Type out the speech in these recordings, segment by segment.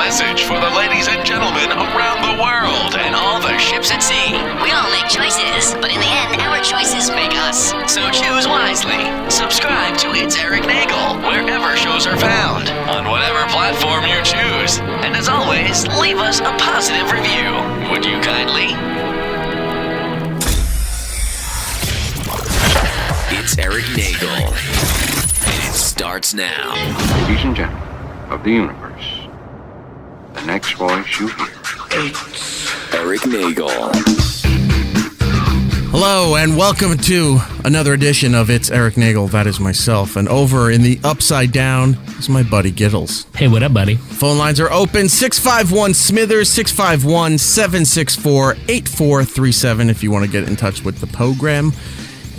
message for the ladies and gentlemen around the world and all the ships at sea. We all make choices, but in the end, our choices make us. So choose wisely. Subscribe to It's Erik Nagel wherever shows are found, on whatever platform you choose. And as always, leave us a positive review. Would you kindly? It's Erik Nagel. It starts now. Ladies and gentlemen of the universe, the next voice you hear. It's Erik Nagel. Hello and welcome to another edition of It's Erik Nagel. That is myself. And over in the upside down is my buddy Giddles. Hey, what up, buddy? Phone lines are open. 651-SMITHERS, 651-764-8437 if you want to get in touch with the program.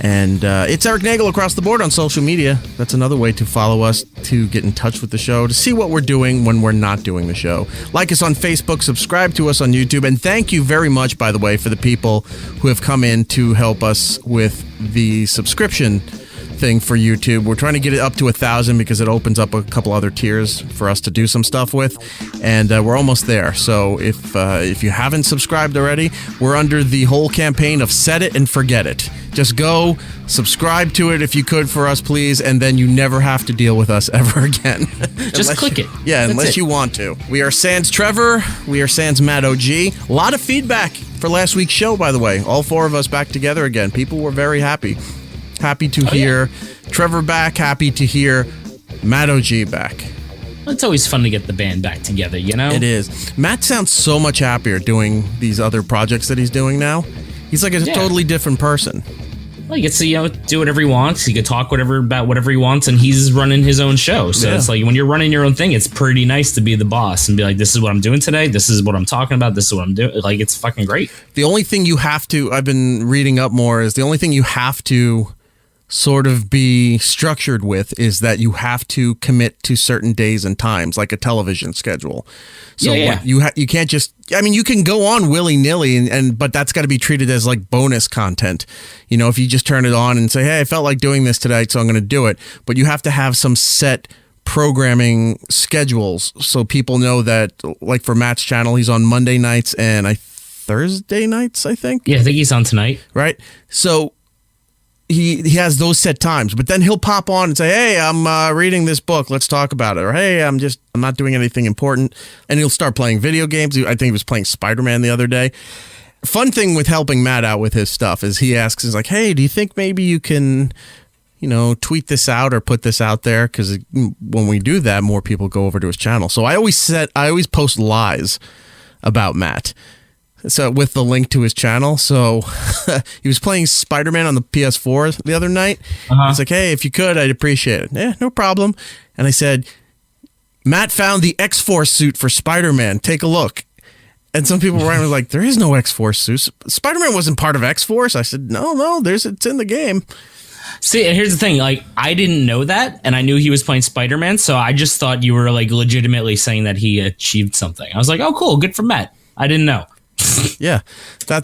And it's Erik Nagel across the board on social media. That's another way to follow us, to get in touch with the show, to see what we're doing when we're not doing the show. Like us on Facebook, subscribe to us on YouTube, and thank you very much, by the way, for the people who have come in to help us with the subscription thing for YouTube. We're trying to get it up to 1,000 because it opens up a couple other tiers for us to do some stuff with, and we're almost there. So if you haven't subscribed already, we're under the whole campaign of set it and forget it. Just go subscribe to it if you could for us, please, and then you never have to deal with us ever again. Just click it. Yeah, unless you want to. We are sans Trevor. We are sans Matt OG. A lot of feedback for last week's show, by the way. All four of us back together again. People were very happy. Happy to hear Trevor back. Happy to hear Matt OG back. It's always fun to get the band back together, you know? It is. Matt sounds so much happier doing these other projects that he's doing now. He's like a totally different person. Well, he gets to, do whatever he wants. He can talk about whatever he wants, and he's running his own show. So it's like when you're running your own thing, it's pretty nice to be the boss and be like, this is what I'm doing today. This is what I'm talking about. This is what I'm doing. Like, it's fucking great. The only thing you have to, I've been reading up more, is the only thing you have to sort of be structured with is that you have to commit to certain days and times, like a television schedule. So you can't just, I mean, you can go on willy-nilly, but that's got to be treated as like bonus content. You know, if you just turn it on and say, hey, I felt like doing this today, so I'm going to do it. But you have to have some set programming schedules so people know that, like for Matt's channel, he's on Monday nights and Thursday nights, I think. Yeah, I think he's on tonight. Right. So he has those set times, but then he'll pop on and say, hey, I'm reading this book, let's talk about it. Or, hey, I'm not doing anything important. And he'll start playing video games. I think he was playing Spider-Man the other day. Fun thing with helping Matt out with his stuff is he asks, he's like, hey, do you think maybe you can, tweet this out or put this out there? Because when we do that, more people go over to his channel. So I always post lies about Matt. So with the link to his channel. So he was playing Spider-Man on the PS4 the other night. He's like, hey, if you could, I'd appreciate it. Yeah, no problem. And I said, Matt found the X-Force suit for Spider-Man. Take a look. And some people were like, there is no X-Force suit. Spider-Man wasn't part of X-Force. I said, no, it's in the game. See, and here's the thing. Like, I didn't know that, and I knew he was playing Spider-Man, so I just thought you were like legitimately saying that he achieved something. I was like, oh, cool, good for Matt. I didn't know. Yeah,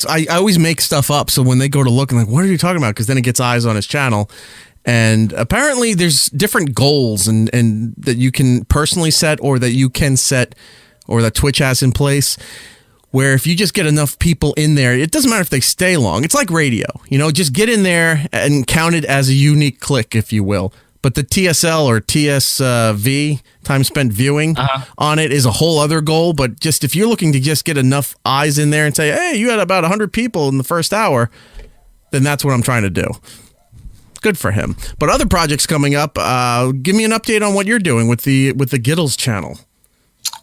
I always make stuff up, so when they go to look, I'm like, what are you talking about? Because then it gets eyes on his channel, and apparently there's different goals and that you can personally set, or that you can set, or that Twitch has in place, where if you just get enough people in there, it doesn't matter if they stay long. It's like radio, just get in there and count it as a unique click, if you will. But the TSL or TSV, time spent viewing, on it is a whole other goal. But just if you're looking to just get enough eyes in there and say, hey, you had about 100 people in the first hour, then that's what I'm trying to do. Good for him. But other projects coming up, give me an update on what you're doing with the Giddles channel.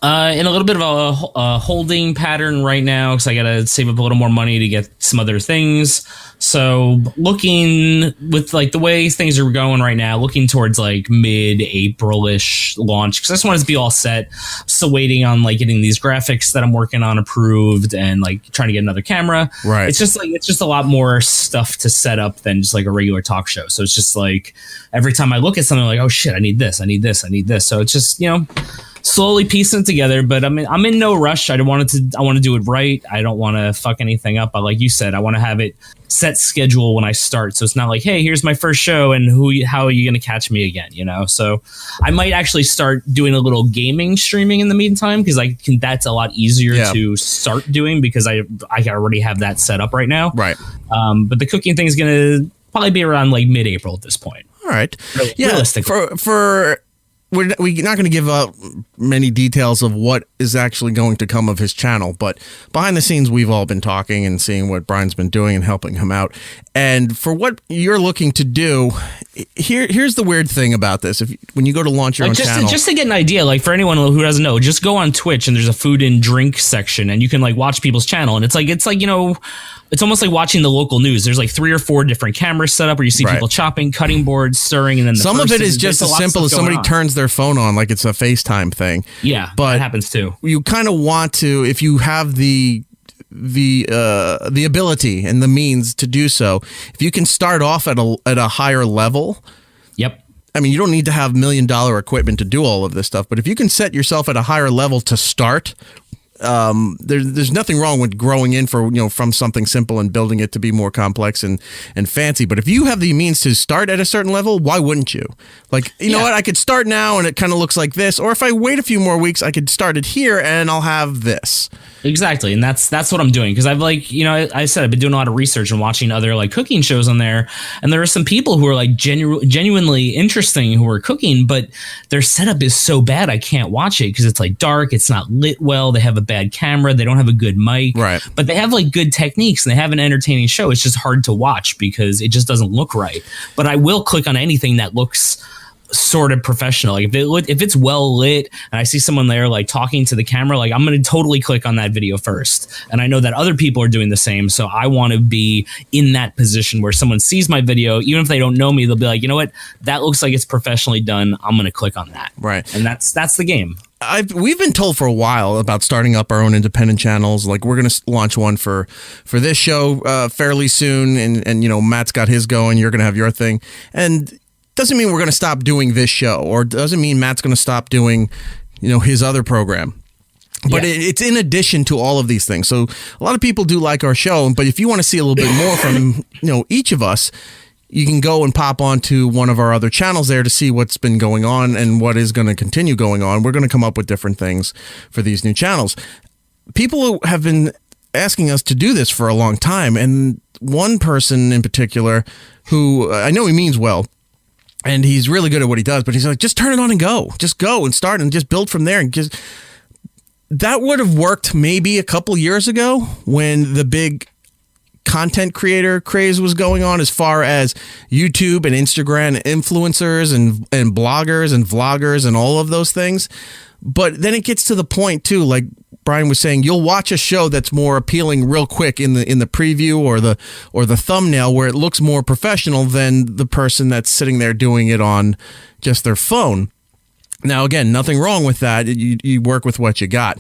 In a little bit of a holding pattern right now, because I got to save up a little more money to get some other things. So looking with like the way things are going right now, looking towards like mid-April-ish launch, because I just wanted to be all set. Still waiting on like getting these graphics that I'm working on approved and like trying to get another camera. Right. It's just a lot more stuff to set up than just like a regular talk show. So it's just like every time I look at something, I'm like, oh shit, I need this. So it's just, slowly piecing it together, but I'm in no rush. I want to do it right. I don't want to fuck anything up. But like you said, I want to have it set schedule when I start. So it's not like, hey, here's my first show and how are you going to catch me again? So I might actually start doing a little gaming streaming in the meantime, because that's a lot easier to start doing because I already have that set up right now. Right. But the cooking thing is going to probably be around like mid-April at this point. All right. Realistically. We're not going to give up many details of what is actually going to come of his channel, but behind the scenes, we've all been talking and seeing what Brian's been doing and helping him out. And for what you're looking to do, here's the weird thing about this. When you go to launch your own channel, just to get an idea, like for anyone who doesn't know, just go on Twitch and there's a food and drink section, and you can like watch people's channel, and it's like it's almost like watching the local news. There's like 3 or 4 different cameras set up where you see people chopping, cutting boards, stirring, and then some of it is just as simple as somebody turns their phone on, like it's a FaceTime thing. Yeah, but that happens too. You kind of want to, if you have the ability and the means to do so, if you can start off at a higher level. Yep. I mean, you don't need to have $1 million equipment to do all of this stuff, but if you can set yourself at a higher level to start, there's nothing wrong with growing in from something simple and building it to be more complex and fancy. But if you have the means to start at a certain level, why wouldn't you? Like, you know what? I could start now and it kind of looks like this. Or if I wait a few more weeks, I could start it here and I'll have this. Exactly. And that's what I'm doing. Because I've I said, I've been doing a lot of research and watching other like cooking shows on there. And there are some people who are like genuinely interesting who are cooking, but their setup is so bad I can't watch it because it's like dark. It's not lit well. They have a bad camera. They don't have a good mic. Right. But they have like good techniques and they have an entertaining show. It's just hard to watch because it just doesn't look right. But I will click on anything that looks sort of professional. Like if it's well lit and I see someone there like talking to the camera, like I'm going to totally click on that video first. And I know that other people are doing the same. So I want to be in that position where someone sees my video, even if they don't know me, they'll be like, you know what, that looks like it's professionally done. I'm going to click on that. Right. And that's the game. We've been told for a while about starting up our own independent channels. Like we're going to launch one for this show fairly soon. And Matt's got his going. You're going to have your thing. And doesn't mean we're going to stop doing this show, or doesn't mean Matt's going to stop doing, his other program. But it's in addition to all of these things. So a lot of people do like our show, but if you want to see a little bit more from, each of us, you can go and pop onto one of our other channels there to see what's been going on and what is going to continue going on. We're going to come up with different things for these new channels. People have been asking us to do this for a long time. And one person in particular who I know he means well, and he's really good at what he does, but he's like, just turn it on and go. Just go and start and just build from there. And just that would have worked maybe a couple years ago when the big content creator craze was going on, as far as YouTube and Instagram influencers and bloggers and vloggers and all of those things. But then it gets to the point too, like Brian was saying, you'll watch a show that's more appealing real quick in the preview or the thumbnail, where it looks more professional than the person that's sitting there doing it on just their phone. Now, again, nothing wrong with that. You work with what you got,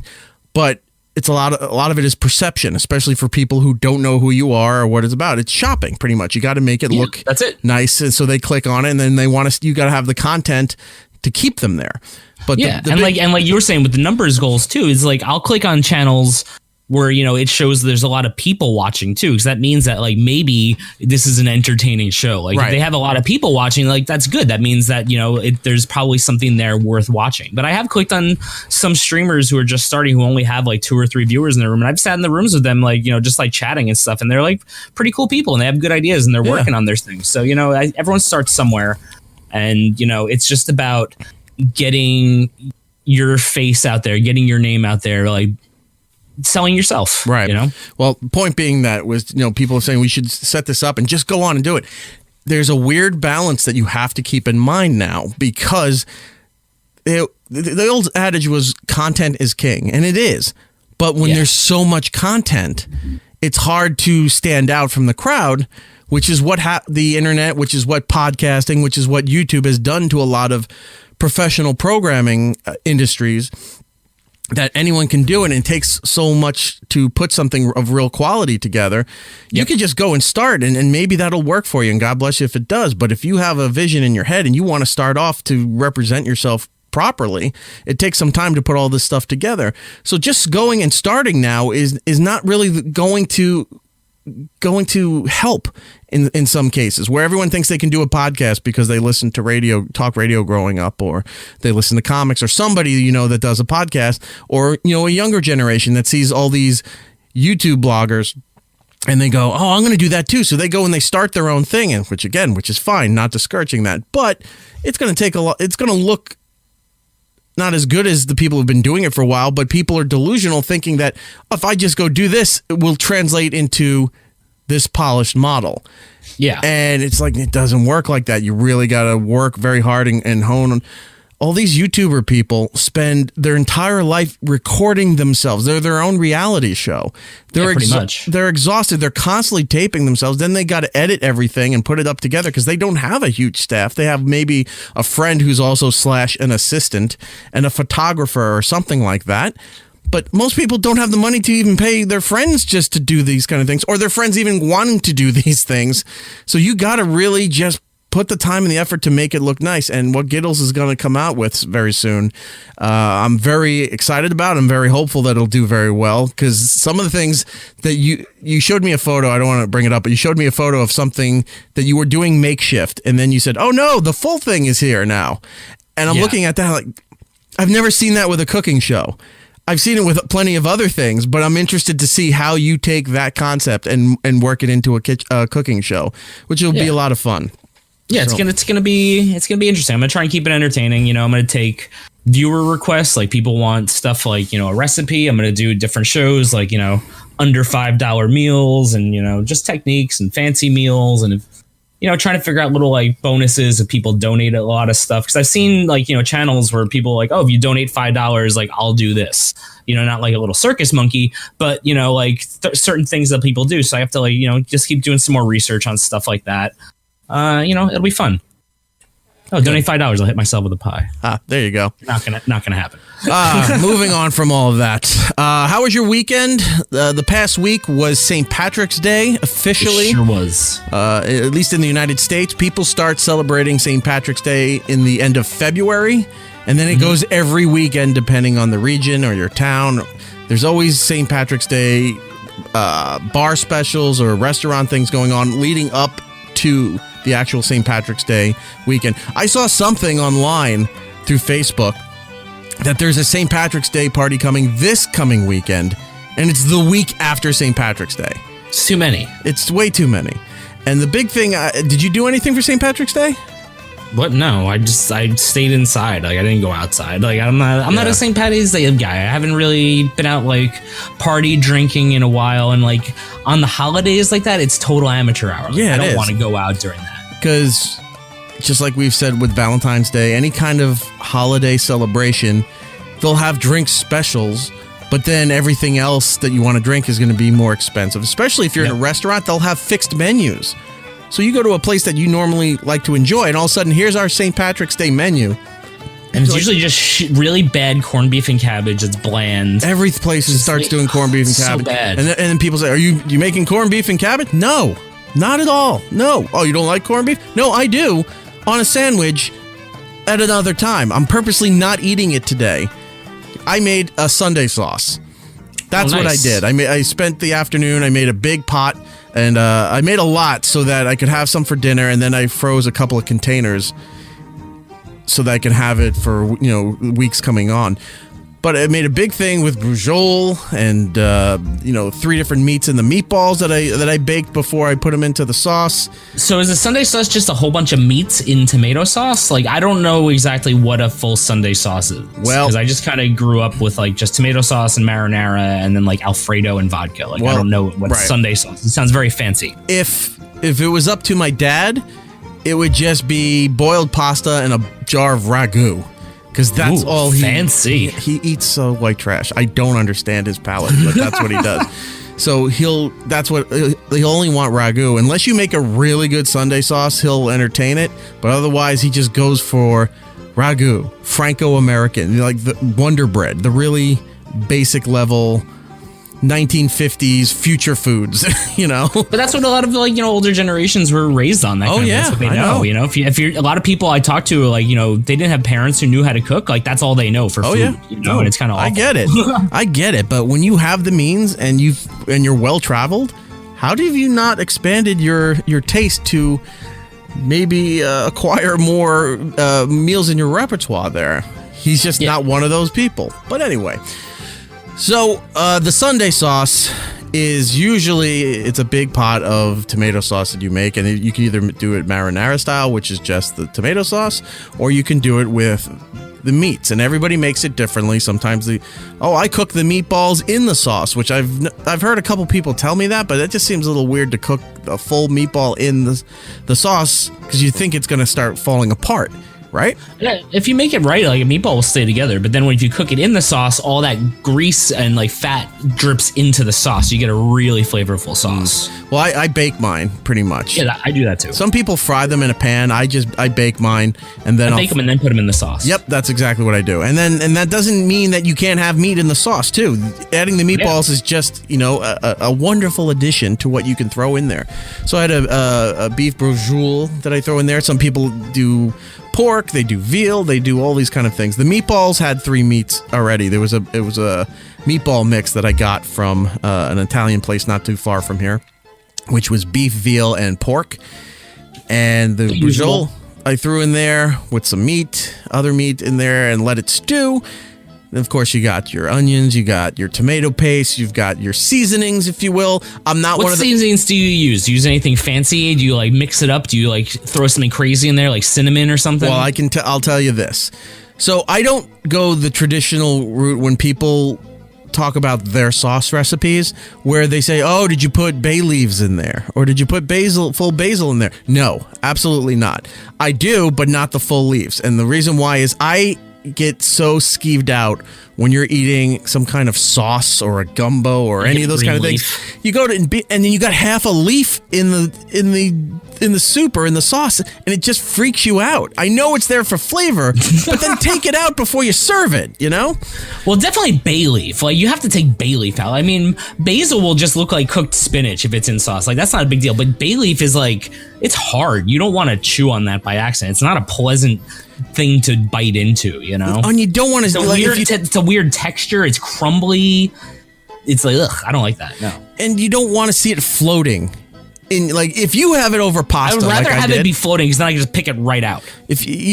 but it's a lot of it is perception, especially for people who don't know who you are or what it's about. It's shopping, pretty much. You got to make it look nice, and so they click on it, and then you got to have the content to keep them there. But like you were saying with the numbers goals too, is like I'll click on channels where it shows there's a lot of people watching too, because that means that like maybe this is an entertaining show. Like if they have a lot of people watching, like that's good. That means that there's probably something there worth watching. But I have clicked on some streamers who are just starting, who only have like 2 or 3 viewers in their room, and I've sat in the rooms with them, like just like chatting and stuff, and they're like pretty cool people and they have good ideas and they're working on their things. So everyone starts somewhere, and it's just about getting your face out there, getting your name out there, like selling yourself. Right. Well, point being that was, people are saying we should set this up and just go on and do it. There's a weird balance that you have to keep in mind now, because the old adage was content is king, and it is. But when there's so much content, it's hard to stand out from the crowd, which is what the internet, which is what podcasting, which is what YouTube has done to a lot of professional programming industries, that anyone can do it, and it takes so much to put something of real quality together. You can just go and start, and maybe that'll work for you, and God bless you if it does. But if you have a vision in your head and you want to start off to represent yourself properly. It takes some time to put all this stuff together. So just going and starting now is not really going to help in some cases, where everyone thinks they can do a podcast because they listen to talk radio growing up, or they listen to comics, or somebody that does a podcast, or a younger generation that sees all these YouTube bloggers and they go, oh, I'm going to do that too. So they go and they start their own thing, and which is fine, not discouraging that, but it's going to take a lot. It's going to look not as good as the people who've been doing it for a while, but people are delusional, thinking that if I just go do this, it will translate into this polished model. Yeah. And it's like, it doesn't work like that. You really got to work very hard and hone on. All these YouTuber people spend their entire life recording themselves. They're their own reality show. Pretty much. They're exhausted. They're constantly taping themselves. Then they got to edit everything and put it up together because they don't have a huge staff. They have maybe a friend who's also / an assistant and a photographer or something like that. But most people don't have the money to even pay their friends just to do these kind of things, or their friends even wanting to do these things. So you got to really just put the time and the effort to make it look nice. And what Giddles is going to come out with very soon, I'm very excited about. I'm very hopeful that it'll do very well, because some of the things that you showed me a photo, I don't want to bring it up, but you showed me a photo of something that you were doing makeshift, and then you said, oh no, the full thing is here now. And I'm looking at that like, I've never seen that with a cooking show. I've seen it with plenty of other things, but I'm interested to see how you take that concept and work it into a cooking show, which will be a lot of fun. Yeah, so. it's gonna be interesting. I'm gonna try and keep it entertaining. I'm gonna take viewer requests, like people want stuff like a recipe. I'm gonna do different shows like under $5 meals, and just techniques and fancy meals, and trying to figure out little like bonuses if people donate a lot of stuff. Because I've seen like channels where people are like, oh, if you donate $5, like I'll do this. Not like a little circus monkey, but like certain things that people do. So I have to like just keep doing some more research on stuff like that. It'll be fun. Oh, donate $5. I'll hit myself with a pie. There you go. Not gonna happen. Moving on from all of that. How was your weekend? The past week was St. Patrick's Day officially. It sure was. At least in the United States, people start celebrating St. Patrick's Day in the end of February, and then it goes every weekend depending on the region or your town. There's always St. Patrick's Day bar specials or restaurant things going on leading up to the actual St. Patrick's Day weekend. I saw something online through Facebook that there's a St. Patrick's Day party coming this coming weekend, and it's the week after St. Patrick's Day. It's too many. It's way too many. And the big thing, did you do anything for St. Patrick's Day? What? No, I stayed inside. Like I didn't go outside. Like I'm not a St. Patty's Day guy. I haven't really been out like party drinking in a while, and like on the holidays like that, it's total amateur hour. Like, Yeah, I don't want to go out during that. Because just like we've said with Valentine's Day, any kind of holiday celebration, they'll have drink specials, but then everything else that you want to drink is going to be more expensive. Especially if you're in a restaurant, they'll have fixed menus. So you go to a place that you normally like to enjoy, and all of a sudden, here's our St. Patrick's Day menu. And it's usually just really bad corned beef and cabbage. It's bland. Every place starts doing corned beef and cabbage. So bad. And then people say, are you making corned beef and cabbage? No, not at all. No. Oh, you don't like corned beef? No, I do. On a sandwich at another time. I'm purposely not eating it today. I made a Sunday sauce. That's what I did. I spent the afternoon, I made a big pot, and I made a lot so that I could have some for dinner, and then I froze a couple of containers so that I could have it for weeks coming on. But I made a big thing with brujol and 3 different meats in the meatballs that I baked before I put them into the sauce. So is the Sunday sauce just a whole bunch of meats in tomato sauce? Like I don't know exactly what a full Sunday sauce is. Well, because I just kind of grew up with like just tomato sauce and marinara and then like Alfredo and vodka. Like I don't know what Sunday sauce. It sounds very fancy. If it was up to my dad, it would just be boiled pasta and a jar of ragu. Because that's all fancy. He eats white trash. I don't understand his palate, but that's what he does. So he'll only want ragu. Unless you make a really good Sunday sauce, he'll entertain it. But otherwise, he just goes for ragu, Franco-American, like the Wonder Bread, the really basic level 1950s future foods, you know. But that's what a lot of older generations were raised on. That kind of, that's what they know. You know, if you're a lot of people I talk to, they didn't have parents who knew how to cook. Like that's all they know for food. Yeah. You know, and it's kind of. I get it. I get it. But when you have the means and you're well traveled, how have you not expanded your taste to maybe acquire more meals in your repertoire there? He's just not one of those people. But anyway, so the Sunday sauce is usually, it's a big pot of tomato sauce that you make, and you can either do it marinara style, which is just the tomato sauce, or you can do it with the meats, and everybody makes it differently. Sometimes I cook the meatballs in the sauce, which I've heard a couple people tell me that, but it just seems a little weird to cook a full meatball in the sauce because you think it's going to start falling apart, right? Yeah, if you make it right, like a meatball will stay together, but then when you cook it in the sauce, all that grease and fat drips into the sauce. You get a really flavorful sauce. Well, I bake mine pretty much. Yeah, I do that too. Some people fry them in a pan. I bake mine and then I bake them and then put them in the sauce. Yep, that's exactly what I do. And that doesn't mean that you can't have meat in the sauce too. Adding the meatballs is just a wonderful addition to what you can throw in there. So I had a beef bourguignon that I throw in there. Some people do pork, they do veal, they do all these kind of things. The meatballs had 3 meats already. It was a meatball mix that I got from an Italian place not too far from here, which was beef, veal, and pork. And the bourguignon I threw in there with some meat, other meat in there, and let it stew. And of course, you got your onions, you got your tomato paste, you've got your seasonings, if you will. What seasonings do you use? Do you use anything fancy? Do you mix it up? Do you throw something crazy in there, like cinnamon or something? Well, I'll tell you this. So I don't go the traditional route when people talk about their sauce recipes where they say, oh, did you put bay leaves in there? Or did you put full basil in there? No, absolutely not. I do, but not the full leaves. And the reason why is I get so skeeved out when you're eating some kind of sauce or a gumbo or any of those kind of things. You go to and then you got half a leaf in the soup or in the sauce, and it just freaks you out. I know it's there for flavor, but then take it out before you serve it, you know? Well, definitely bay leaf. You have to take bay leaf out. I mean, basil will just look like cooked spinach if it's in sauce. That's not a big deal, but bay leaf is it's hard. You don't want to chew on that by accident. It's not a pleasant thing to bite into, you know? And you don't want to... It's a weird texture. It's crumbly. It's ugh, I don't like that, no. And you don't want to see it floating. If you have it over pasta, I would rather have it be floating because then I can just pick it right out.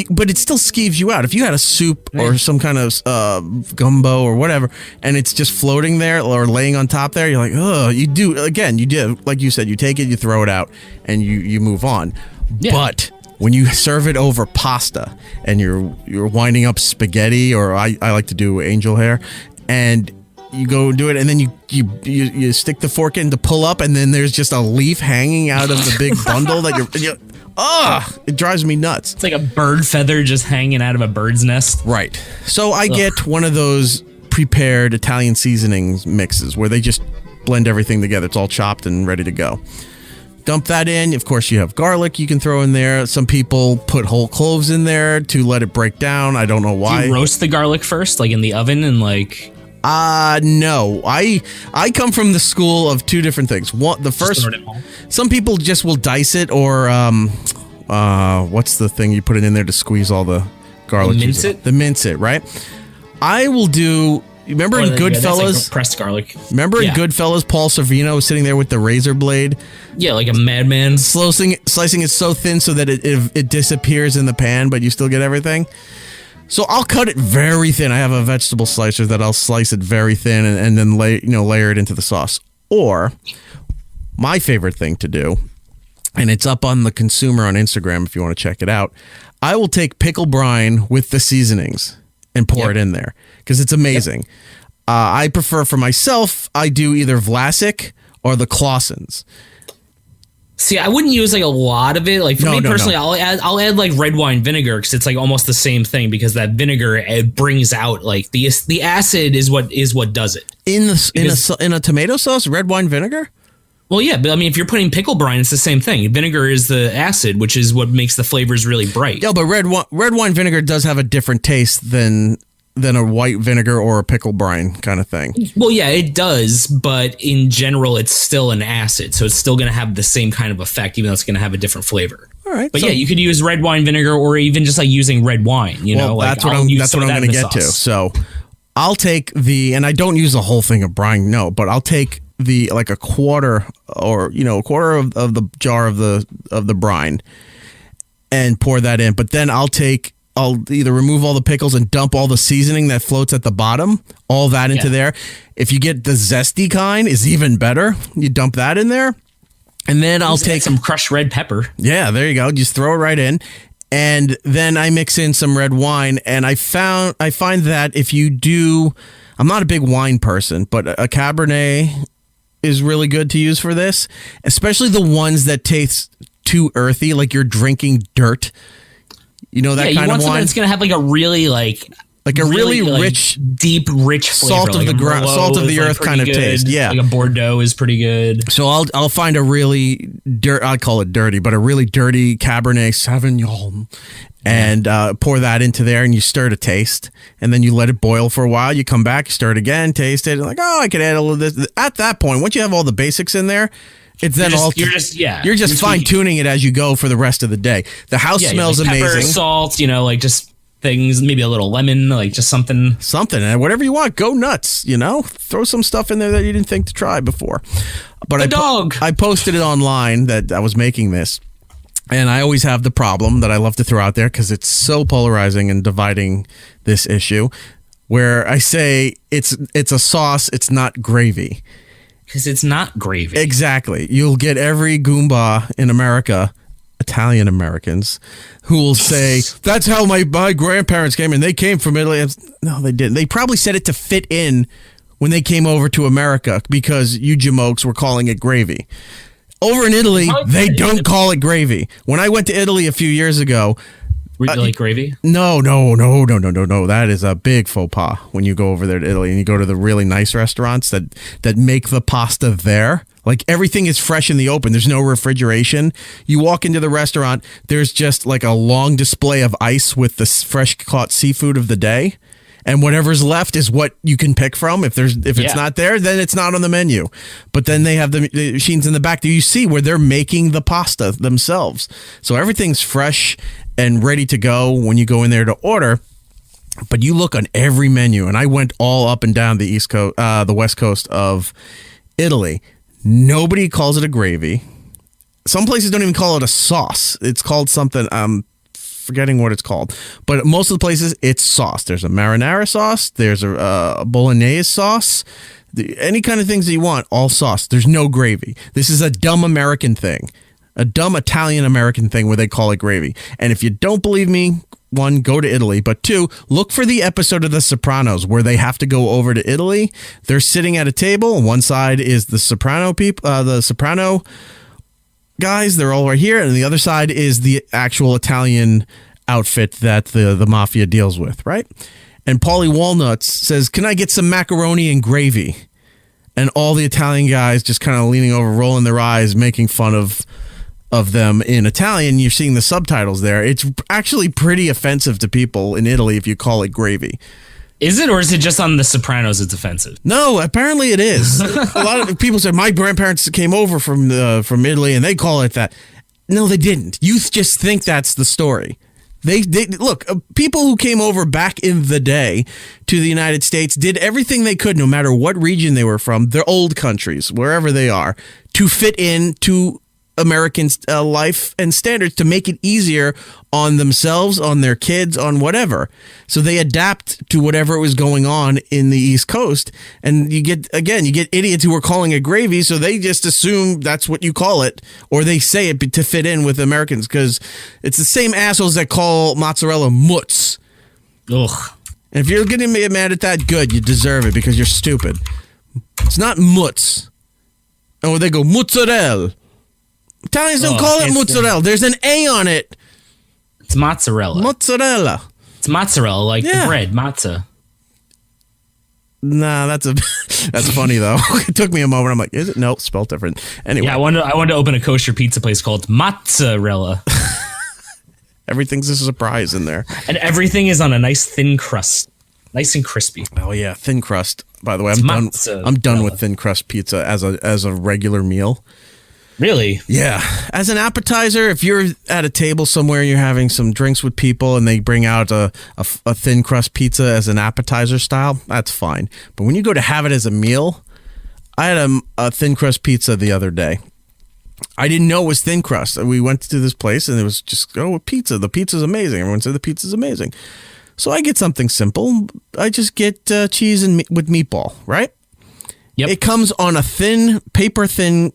But it still skeeves you out. If you had a soup or some kind of gumbo or whatever, and it's just floating there or laying on top there, you're like, oh, you do. Again, you do. Like you said, you take it, you throw it out, and you move on. Yeah. But when you serve it over pasta and you're winding up spaghetti, or I like to do angel hair, and you go do it, and then you stick the fork in to pull up, and then there's just a leaf hanging out of the big bundle that it drives me nuts. It's like a bird feather just hanging out of a bird's nest. Right. So I get one of those prepared Italian seasonings mixes where they just blend everything together. It's all chopped and ready to go. Dump that in. Of course, you have garlic you can throw in there. Some people put whole cloves in there to let it break down. I don't know why. Do you roast the garlic first, in the oven and no. I come from the school of 2 different things. Some people just will dice it, or what's the thing you put it in there to squeeze all the garlic? Mince it? The mince it, right? I will do. Remember in Goodfellas? Pressed garlic. Remember in Goodfellas, Paul Sorvino was sitting there with the razor blade? Yeah, like a madman. Slicing it so thin so that it disappears in the pan, but you still get everything. So I'll cut it very thin. I have a vegetable slicer that I'll slice it very thin and then layer it into the sauce. Or my favorite thing to do, and it's up on the Consumer on Instagram if you want to check it out, I will take pickle brine with the seasonings and pour it in there because it's amazing. Yep. I prefer for myself, I do either Vlasic or the Clausen's. See, I wouldn't use a lot of it. For me personally, no. I'll add red wine vinegar because it's almost the same thing because that vinegar it brings out the acid is what does it. In a tomato sauce, red wine vinegar? Well, yeah, but I mean, if you're putting pickle brine, it's the same thing. Vinegar is the acid, which is what makes the flavors really bright. Yeah, but red wine vinegar does have a different taste than than a white vinegar or a pickle brine kind of thing. Well, yeah, it does, but in general, it's still an acid, so it's still going to have the same kind of effect, even though it's going to have a different flavor. All right, but yeah, you could use red wine vinegar, or even just like using red wine. You know, that's what I'm going to get to. So I'll take and I don't use the whole thing of brine, no, but I'll take like a quarter or a quarter of the jar of the brine and pour that in. But then I'll either remove all the pickles and dump all the seasoning that floats at the bottom, all that into there. If you get the zesty kind, is even better. You dump that in there. And then I'll take some crushed red pepper. Yeah, there you go. Just throw it right in. And then I mix in some red wine. And I find that if you do, I'm not a big wine person, but a Cabernet is really good to use for this, especially the ones that taste too earthy, like you're drinking dirt. You know, that kind of wine. It's going to have like a really really rich, deep, rich flavor. Salt of the ground, salt of the earth kind of taste. Yeah, like a Bordeaux is pretty good. So I'll find a really I call it dirty, but a really dirty Cabernet Sauvignon, and pour that into there, and you stir to taste, and then you let it boil for a while. You come back, stir it again, taste it, and like, I could add a little of this. At that point, once you have all the basics in there, it's then you're just fine tuning it as you go for the rest of the day. The house smells like amazing. Pepper, salt, like just things, maybe a little lemon, like just something, and whatever you want. Go nuts, throw some stuff in there that you didn't think to try before. But I posted it online that I was making this, and I always have the problem that I love to throw out there because it's so polarizing and dividing this issue, where I say it's a sauce, it's not gravy. Because it's not gravy. Exactly. You'll get every Goomba in America, Italian Americans, who will say, that's how my grandparents came in. They came from Italy. No, they didn't. They probably said it to fit in when they came over to America because you jamokes were calling it gravy. Over in Italy, they don't call it gravy. When I went to Italy a few years ago, were you like gravy? No. That is a big faux pas when you go over there to Italy and you go to the really nice restaurants that make the pasta there. Like everything is fresh in the open. There's no refrigeration. You walk into the restaurant, there's just like a long display of ice with the fresh caught seafood of the day. And whatever's left is what you can pick from. If it's not there, then it's not on the menu. But then they have the machines in the back that you see where they're making the pasta themselves. So everything's fresh and ready to go when you go in there to order. But you look on every menu, and I went all up and down the East Coast, the West Coast of Italy. Nobody calls it a gravy. Some places don't even call it a sauce. It's called something. Forgetting what it's called, but most of the places it's sauce. There's a marinara sauce, there's a bolognese sauce, any kind of things that you want, all sauce. There's no gravy. This is a dumb American thing, a dumb Italian American thing where they call it gravy. And if you don't believe me, one, go to Italy, but two, look for the episode of The Sopranos where they have to go over to Italy. They're sitting at a table, and one side is the Soprano people, the Soprano guys, they're all right here, and the other side is the actual Italian outfit that the mafia deals with, right? And Paulie Walnuts says, "Can I get some macaroni and gravy?" And all the Italian guys just kind of leaning over, rolling their eyes, making fun of them in Italian. You're seeing the subtitles there. It's actually pretty offensive to people in Italy if you call it gravy. Is it, or is it just on The Sopranos it's offensive? No, apparently it is. A lot of people said, my grandparents came over from Italy and they call it that. No, they didn't. You just think that's the story. They look, people who came over back in the day to the United States did everything they could, no matter what region they were from, their old countries, wherever they are, to fit in to American life and standards, to make it easier on themselves, on their kids, on whatever. So they adapt to whatever was going on in the East Coast. And you get idiots who are calling it gravy, so they just assume that's what you call it, or they say it to fit in with Americans, because it's the same assholes that call mozzarella mutz. Ugh. And if you're getting me mad at that, good, you deserve it because you're stupid. It's not mutz. Oh, they go mozzarella. Italians don't call it mozzarella. There's an A on it. It's mozzarella. Mozzarella. It's mozzarella, like the bread, matzah. Nah, that's funny though. It took me a moment. I'm like, is it? Nope, spelled different. Anyway, yeah, I wanted to open a kosher pizza place called Mozzarella. Everything's a surprise in there, and everything is on a nice thin crust. nice and crispy. Oh yeah, thin crust. By the way, It's I'm done with thin crust pizza as a regular meal. Really? Yeah. As an appetizer, if you're at a table somewhere and you're having some drinks with people and they bring out a thin crust pizza as an appetizer style, that's fine. But when you go to have it as a meal, I had a thin crust pizza the other day. I didn't know it was thin crust. We went to this place and it was just, pizza. The pizza's amazing. Everyone said the pizza's amazing. So I get something simple. I just get cheese and with meatball, right? Yep. It comes on a paper thin,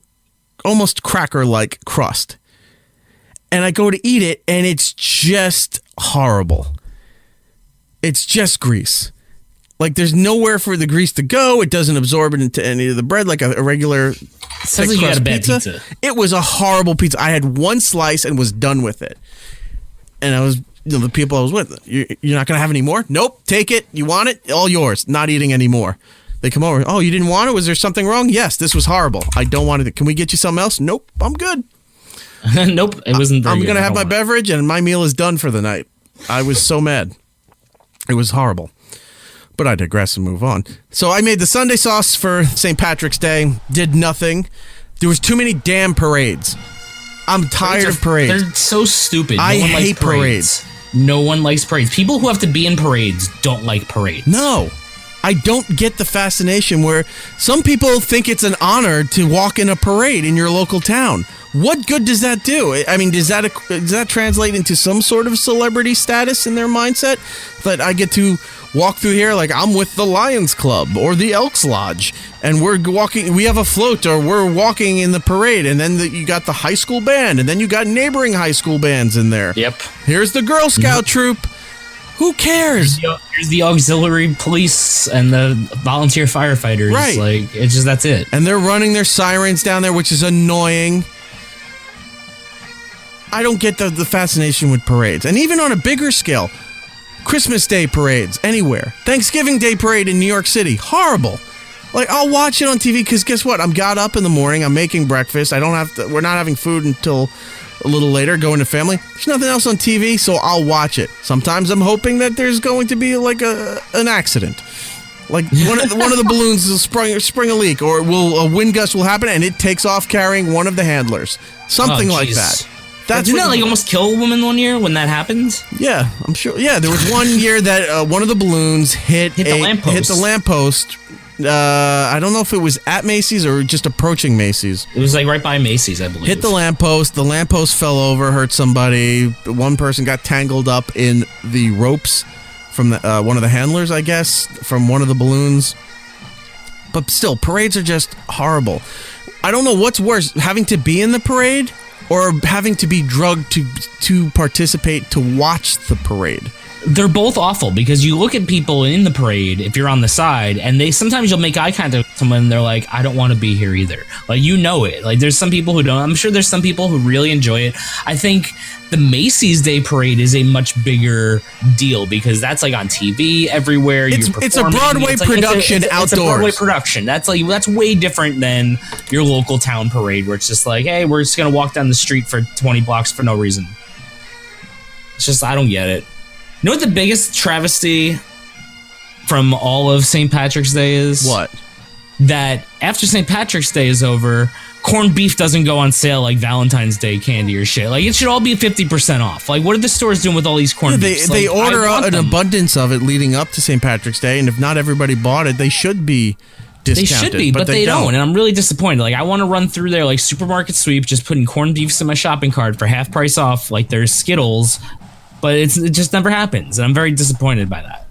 almost cracker-like crust. And I go to eat it, and it's just horrible. It's just grease. Like, there's nowhere for the grease to go. It doesn't absorb it into any of the bread like a regular Sounds like you had a bad pizza. It was a horrible pizza. I had one slice and was done with it. And I was, the people I was with, you're not going to have any more? Nope, take it. You want it? All yours. Not eating anymore. They come over. Oh, you didn't want it? Was there something wrong? Yes, this was horrible. I don't want it. Can we get you something else? Nope, I'm good. Nope, it wasn't very I'm good. going to have my beverage and my meal is done for the night. I was so mad. It was horrible. But I digress and move on. So I made the Sunday sauce for St. Patrick's Day. Did nothing. There was too many damn parades. I'm tired of parades. They're so stupid. I hate parades. No one likes parades. People who have to be in parades don't like parades. No. I don't get the fascination where some people think it's an honor to walk in a parade in your local town. What good does that do? I mean, does that translate into some sort of celebrity status in their mindset? That I get to walk through here like I'm with the Lions Club or the Elks Lodge, and we're walking. We have a float, or we're walking in the parade, and then you got the high school band, and then you got neighboring high school bands in there. Yep. Here's the Girl Scout troop. Who cares? Here's the auxiliary police and the volunteer firefighters. Right. Like, it's just, that's it. And they're running their sirens down there, which is annoying. I don't get the fascination with parades. And even on a bigger scale, Christmas Day parades anywhere. Thanksgiving Day parade in New York City. Horrible. Like, I'll watch it on TV because guess what? I'm got up in the morning. I'm making breakfast. We're not having food until a little later, going to family. There's nothing else on TV, so I'll watch it. Sometimes I'm hoping that there's going to be like an accident. Like one of the balloons will spring a leak, or a wind gust will happen and it takes off carrying one of the handlers. Something like that. Didn't that like almost kill a woman one year when that happened? Yeah, I'm sure. Yeah, there was one year that one of the balloons hit the lamppost. I don't know if it was at Macy's or just approaching Macy's. It was like right by Macy's, I believe. Hit the lamppost. The lamppost fell over, hurt somebody. One person got tangled up in the ropes from one of the handlers, I guess, from one of the balloons. But still, parades are just horrible. I don't know what's worse, having to be in the parade or having to be drugged to participate, to watch the parade. They're both awful because you look at people in the parade, if you're on the side, and sometimes you'll make eye contact with someone and they're like, I don't want to be here either. Like, you know it. Like, there's some people who don't. I'm sure there's some people who really enjoy it. I think the Macy's Day Parade is a much bigger deal because that's like on TV everywhere. It's a Broadway production outdoors. It's a Broadway production. That's way different than your local town parade where it's just like, hey, we're just going to walk down the street for 20 blocks for no reason. It's just, I don't get it. You know what the biggest travesty from all of St. Patrick's Day is? What? That after St. Patrick's Day is over, corned beef doesn't go on sale like Valentine's Day candy or shit. Like, it should all be 50% off. Like, what are the stores doing with all these corned beefs? They like, order an abundance of it leading up to St. Patrick's Day, and if not everybody bought it, they should be discounted. They should be, but they don't. And I'm really disappointed. Like, I want to run through there like supermarket sweep, just putting corned beefs in my shopping cart for half price off, like there's Skittles. But it just never happens, and I'm very disappointed by that.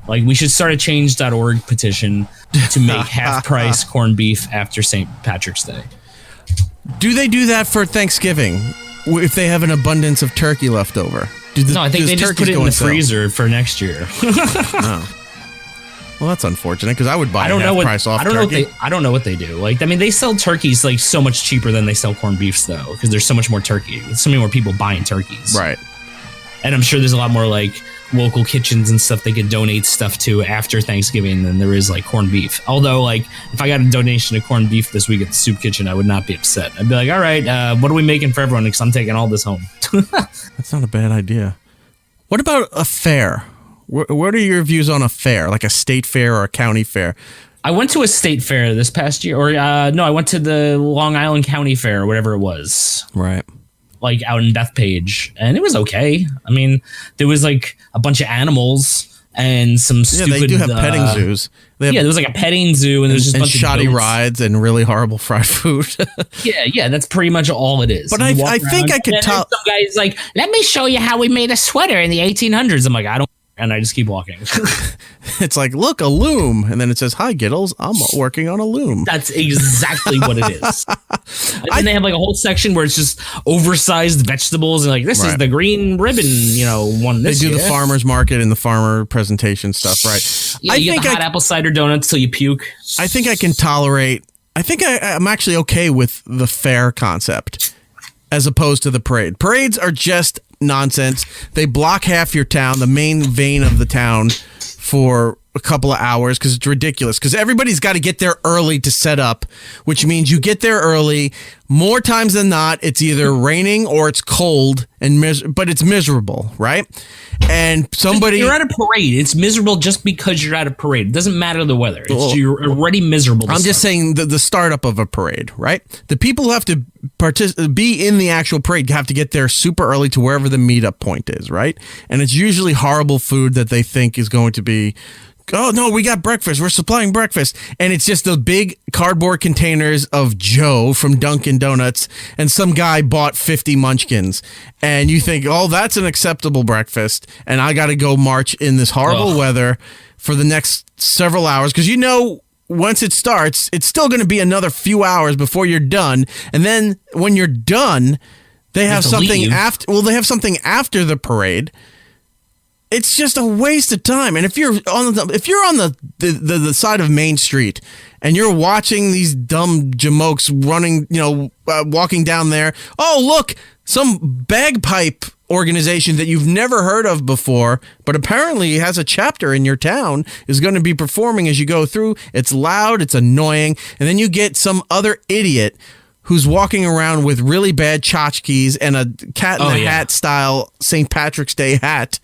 Like, we should start a change.org petition to make half-price corned beef after St. Patrick's Day. Do they do that for Thanksgiving if they have an abundance of turkey left over? No, I think they just put it in the freezer for next year. Oh. Well, that's unfortunate because I would buy half-price off turkey. I don't know what they do. Like, I mean, they sell turkeys like so much cheaper than they sell corned beefs, though, because there's so much more turkey. There's so many more people buying turkeys. Right. And I'm sure there's a lot more like local kitchens and stuff they could donate stuff to after Thanksgiving than there is like corned beef. Although, like, if I got a donation of corned beef this week at the soup kitchen, I would not be upset. I'd be like, all right, what are we making for everyone? Because I'm taking all this home. That's not a bad idea. What about a fair? What are your views on a fair, like a state fair or a county fair? I went to a state fair this past year, or no, I went to the Long Island County Fair, or whatever it was. Right. Like out in Bethpage, and it was okay. I mean, there was like a bunch of animals and some stupid. Yeah, they do have petting zoos. There was like a petting zoo, and there's just a bunch shoddy of rides and really horrible fried food. yeah, that's pretty much all it is. But I think I could tell. Some guy's like, "Let me show you how we made a sweater in the 1800s." I'm like, I don't. And I just keep walking. It's like, look, a loom. And then it says, hi, Giddles, I'm working on a loom. That's exactly what it is. And then they have like a whole section where it's just oversized vegetables. And like, this is the green ribbon, one this They do year. the farmer's market and the farmer presentation stuff, right? Yeah, you get the hot apple cider donuts till you puke. I think I can tolerate. I think I'm actually okay with the fair concept as opposed to the parade. Parades are just nonsense. They block half your town, the main vein of the town, for a couple of hours because it's ridiculous. Because everybody's got to get there early to set up, which means you get there early. More times than not, it's either raining or it's cold but it's miserable, right? And you're at a parade. It's miserable just because you're at a parade. It doesn't matter the weather. You're already miserable. I'm just saying the startup of a parade, right? The people who have to be in the actual parade have to get there super early to wherever the meetup point is, right? And it's usually horrible food that they think is going to be, oh, no, we got breakfast. We're supplying breakfast. And it's just the big cardboard containers of Joe from Dunkin' Donuts, and some guy bought 50 Munchkins. And you think, oh, that's an acceptable breakfast, and I got to go march in this horrible weather for the next several hours. Because once it starts, it's still going to be another few hours before you're done. And then when you're done, they have something after. Well, they have something after the parade. It's just a waste of time. And if you're on the side of Main Street and you're watching these dumb jamokes running, walking down there, oh, look, some bagpipe organization that you've never heard of before, but apparently has a chapter in your town, is going to be performing as you go through. It's loud, it's annoying. And then you get some other idiot who's walking around with really bad tchotchkes and a cat in the hat style St. Patrick's Day hat.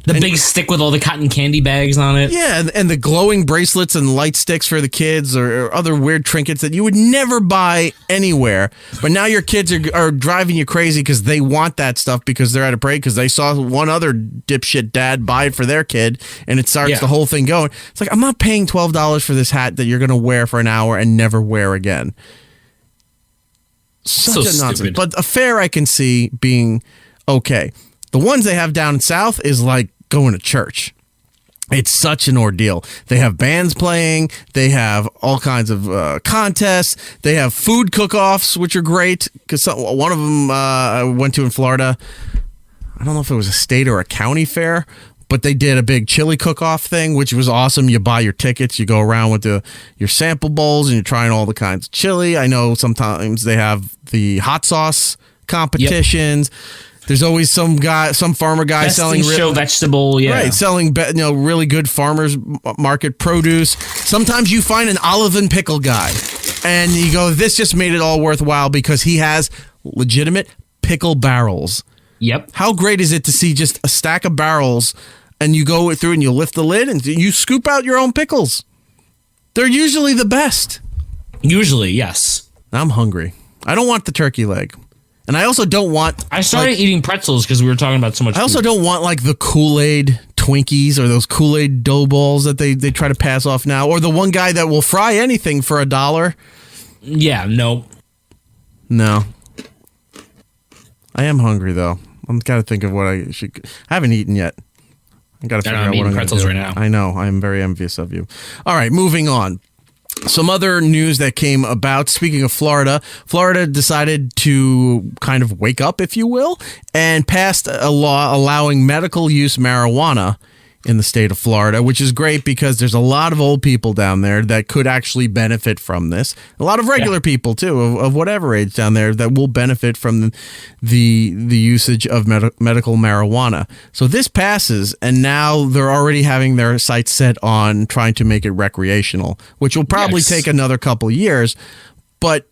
The big stick with all the cotton candy bags on it. Yeah, and the glowing bracelets and light sticks for the kids, or other weird trinkets that you would never buy anywhere. But now your kids are driving you crazy because they want that stuff because they're at a parade because they saw one other dipshit dad buy it for their kid, and it starts the whole thing going. It's like, I'm not paying $12 for this hat that you're going to wear for an hour and never wear again. Such a nonsense. Stupid. But a fair I can see being okay. The ones they have down south is like going to church. It's such an ordeal. They have bands playing. They have all kinds of contests. They have food cook-offs, which are great. Because one of them I went to in Florida. I don't know if it was a state or a county fair, but they did a big chili cook-off thing, which was awesome. You buy your tickets. You go around with your sample bowls, and you're trying all the kinds of chili. I know sometimes they have the hot sauce competitions. Yep. There's always some farmer guy Best selling show vegetable, selling really good farmers market produce. Sometimes you find an olive and pickle guy, and you go, this just made it all worthwhile because he has legitimate pickle barrels. Yep. How great is it to see just a stack of barrels, and you go through and you lift the lid and you scoop out your own pickles? They're usually the best. Usually, yes. I'm hungry. I don't want the turkey leg. And I also don't want... I started eating pretzels because we were talking about so much I also don't want like the Kool-Aid Twinkies or those Kool-Aid dough balls that they try to pass off now. Or the one guy that will fry anything for $1. Yeah, no. No. I am hungry though. I'm got to think of what I should... I haven't eaten yet. I got to figure out what I'm pretzels gonna do. right now. I know. I am very envious of you. All right, moving on. Some other news that came about, speaking of Florida decided to kind of wake up, if you will, and passed a law allowing medical use marijuana in the state of Florida, which is great because there's a lot of old people down there that could actually benefit from this. A lot of regular people, too, of whatever age down there that will benefit from the usage of medical marijuana. So this passes, and now they're already having their sights set on trying to make it recreational, which will probably take another couple of years. But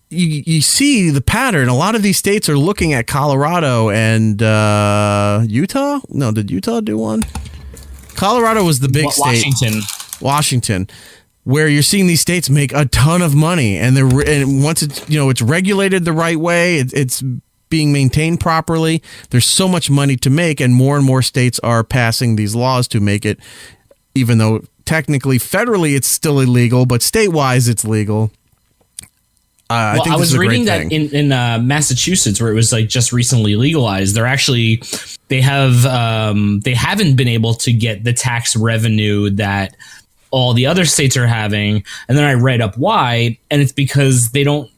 you see the pattern. A lot of these states are looking at Colorado and Utah. No, did Utah do one? Colorado was the big state. Washington, where you're seeing these states make a ton of money, and once it's regulated the right way, it's being maintained properly. There's so much money to make, and more states are passing these laws to make it, even though technically federally it's still illegal, but state-wise it's legal. I think I was reading that in Massachusetts, where it was like just recently legalized, they haven't been able to get the tax revenue that all the other states are having. And then I read up why, and it's because they don't.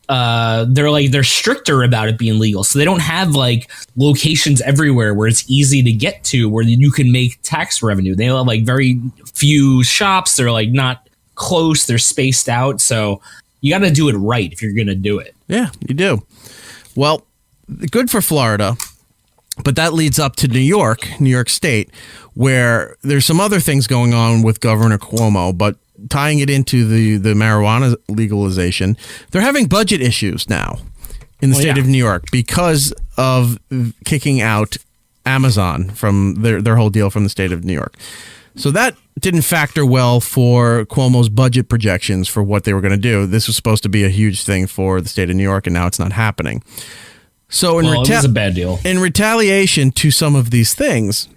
They're stricter about it being legal, so they don't have like locations everywhere where it's easy to get to where you can make tax revenue. They have like very few shops. They're like not close. They're spaced out, so you got to do it right if you're going to do it. Yeah, you do. Well, good for Florida, but that leads up to New York State, where there's some other things going on with Governor Cuomo, but tying it into the marijuana legalization, they're having budget issues now in the state of New York because of kicking out Amazon from their whole deal from the state of New York. So that didn't factor well for Cuomo's budget projections for what they were going to do. This was supposed to be a huge thing for the state of New York, and now it's not happening. So it was a bad deal. In retaliation to some of these things,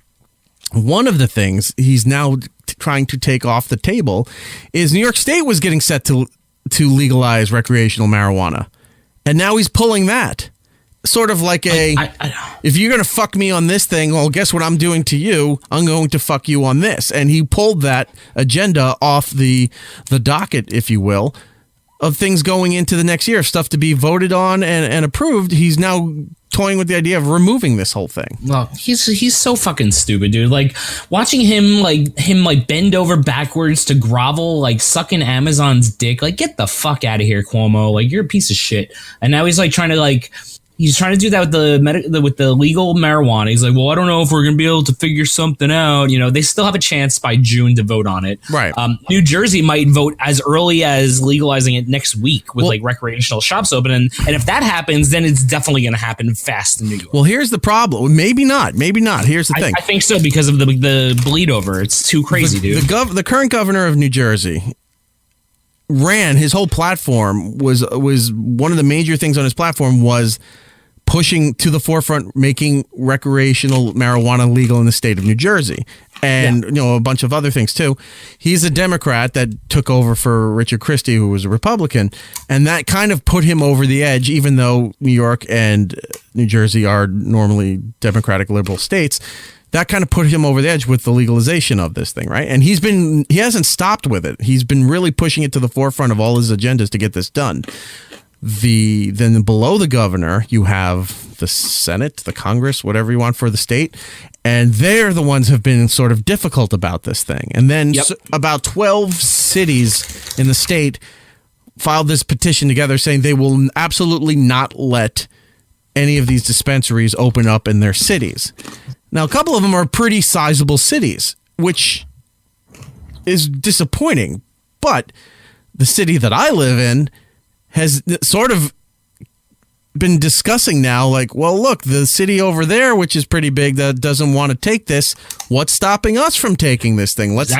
one of the things he's now trying to take off the table is New York State was getting set to legalize recreational marijuana, and now he's pulling that. Sort of like if you're going to fuck me on this thing, well, guess what I'm doing to you? I'm going to fuck you on this. And he pulled that agenda off the docket, if you will, of things going into the next year, stuff to be voted on and approved. He's now toying with the idea of removing this whole thing. Well, he's so fucking stupid, dude. Like watching him bend over backwards to grovel, like sucking Amazon's dick. Like, get the fuck out of here, Cuomo. Like, you're a piece of shit. And now he's like trying to he's trying to do that with the legal marijuana. He's like, well, I don't know if we're going to be able to figure something out. You know, they still have a chance by June to vote on it. Right. New Jersey might vote as early as legalizing it next week with recreational shops open. And if that happens, then it's definitely going to happen fast in New York. Well, here's the problem. Maybe not. Here's the thing. I think so because of the bleed over. It's too crazy, dude. The current governor of New Jersey ran his whole platform was one of the major things on his platform was pushing to the forefront, making recreational marijuana legal in the state of New Jersey, and a bunch of other things too. He's a Democrat that took over for Richard Christie, who was a Republican, and that kind of put him over the edge. Even though New York and New Jersey are normally Democratic liberal states, that kind of put him over the edge with the legalization of this thing, right? And he hasn't stopped with it. He's been really pushing it to the forefront of all his agendas to get this done. Then below the governor, you have the Senate, the Congress, whatever you want for the state, and they're the ones who have been sort of difficult about this thing. And then about 12 cities in the state filed this petition together saying they will absolutely not let any of these dispensaries open up in their cities. Now, a couple of them are pretty sizable cities, which is disappointing, but the city that I live in has sort of been discussing now, like, well, look, the city over there, which is pretty big, that doesn't want to take this. What's stopping us from taking this thing? Let us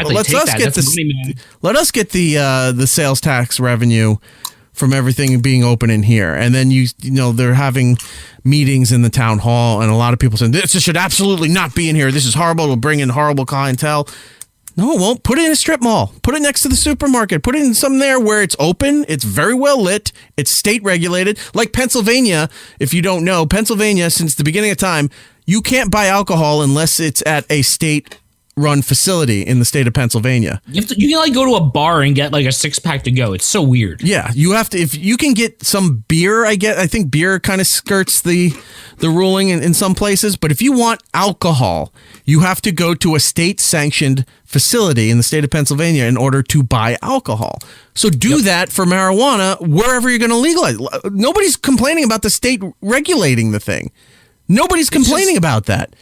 get the sales tax revenue from everything being open in here. And then they're having meetings in the town hall, and a lot of people saying this should absolutely not be in here. This is horrible. It'll bring in horrible clientele. No, it won't. Put it in a strip mall. Put it next to the supermarket. Put it in some there where it's open. It's very well lit. It's state regulated. Like Pennsylvania, if you don't know, Pennsylvania, since the beginning of time, you can't buy alcohol unless it's at a state-run facility in the state of Pennsylvania. You can go to a bar and get like a 6-pack to go. It's so weird. Yeah, you have to. If you can get some beer, I think beer kind of skirts the ruling in some places. But if you want alcohol, you have to go to a state-sanctioned facility in the state of Pennsylvania in order to buy alcohol. So do that for marijuana wherever you're going to legalize. Nobody's complaining about the state regulating the thing. Nobody's complaining about that.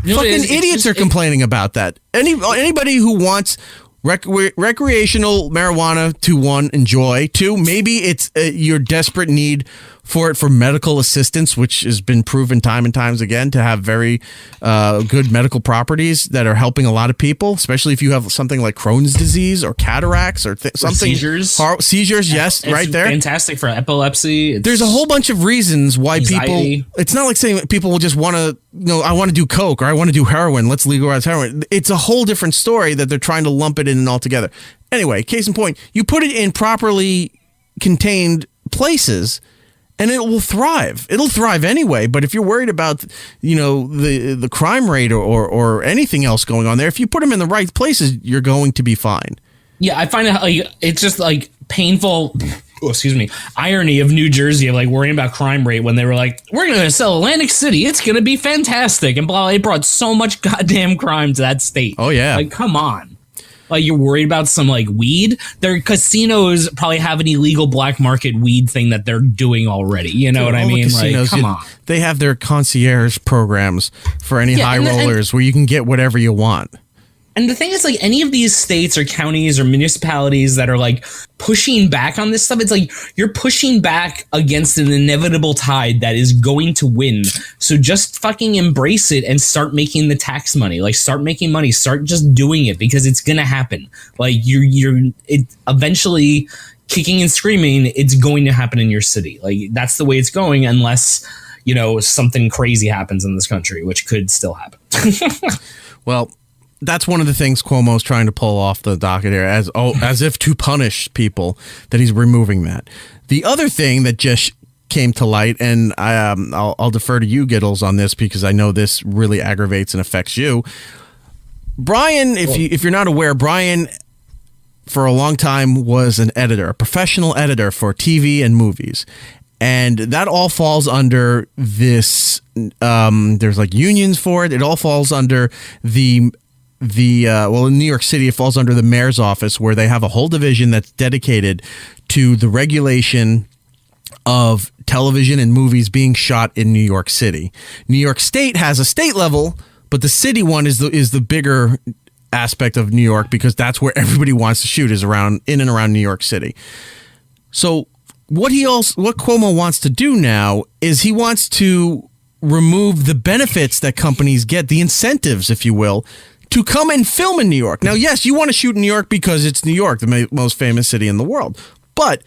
Fucking idiots are complaining about that. Anybody who wants recreational marijuana to, one, enjoy, two, maybe it's your desperate need for medical assistance, which has been proven time and times again to have very good medical properties that are helping a lot of people, especially if you have something like Crohn's disease or cataracts or something. Seizures. Seizures, yes, it's right there. Fantastic for epilepsy. There's a whole bunch of reasons why anxiety. people. It's not like saying people will just want to, I want to do coke or I want to do heroin. Let's legalize heroin. It's a whole different story that they're trying to lump it in all together. Anyway, case in point, you put it in properly contained places and it will thrive. It'll thrive anyway. But if you're worried about, the crime rate or anything else going on there, if you put them in the right places, you're going to be fine. Yeah, I find it it's just like painful. Irony of New Jersey of like worrying about crime rate when they were like, we're going to sell Atlantic City. It's going to be fantastic. And blah, it brought so much goddamn crime to that state. Oh, yeah. Like, come on. Like, you're worried about some, like, weed? Their casinos probably have an illegal black market weed thing that they're doing already. You know what I mean? Like, come on. They have their concierge programs for any high rollers where you can get whatever you want. And the thing is, like, any of these states or counties or municipalities that are, like, pushing back on this stuff, it's like you're pushing back against an inevitable tide that is going to win. So just fucking embrace it and start making the tax money. Like, start making money. Start just doing it because it's going to happen. Like, it eventually, kicking and screaming, it's going to happen in your city. Like, that's the way it's going unless, something crazy happens in this country, which could still happen. Well, that's one of the things Cuomo's trying to pull off the docket here, as if to punish people, that he's removing that. The other thing that just came to light, and I'll defer to you, Giddles, on this because I know this really aggravates and affects you. Brian, if you're not aware, Brian, for a long time, was an editor, a professional editor for TV and movies. And that all falls under this, there's like unions for it. It all falls under in New York City, it falls under the mayor's office, where they have a whole division that's dedicated to the regulation of television and movies being shot in New York City. New York State has a state level, but the city one is the bigger aspect of New York because that's where everybody wants to shoot, is in and around New York City. So what Cuomo wants to do now is he wants to remove the benefits that companies get, the incentives, if you will, to come and film in New York. Now, yes, you want to shoot in New York because it's New York, the most famous city in the world. But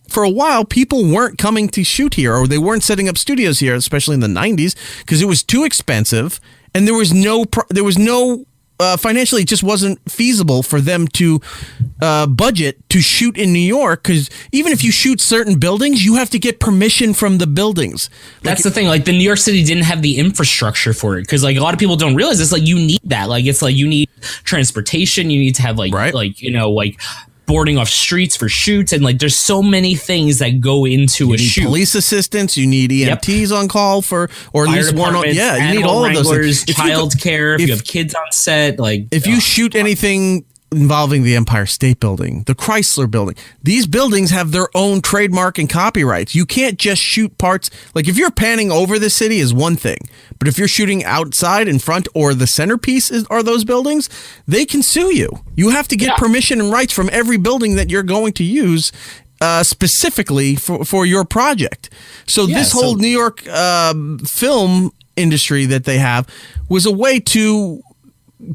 for a while, people weren't coming to shoot here, or they weren't setting up studios here, especially in the 90s, because it was too expensive, and there was no financially, it just wasn't feasible for them to budget to shoot in New York, because even if you shoot certain buildings, you have to get permission from the buildings. That's the thing. Like, the New York City didn't have the infrastructure for it, because like a lot of people don't realize this. Like, you need that. Like, it's like you need transportation. You need to have like boarding off streets for shoots, and like there's so many things that go into a shoot. Police assistants, you need EMTs on call for, or at least one. You need all of those things. Child care, if you have kids on set, like if you shoot anything involving the Empire State Building, the Chrysler Building, these buildings have their own trademark and copyrights. You can't just shoot parts. Like, if you're panning over the city is one thing, but if you're shooting outside, in front, or the centerpiece are those buildings, they can sue you. You have to get permission and rights from every building that you're going to use specifically for your project. So this whole New York film industry that they have was a way to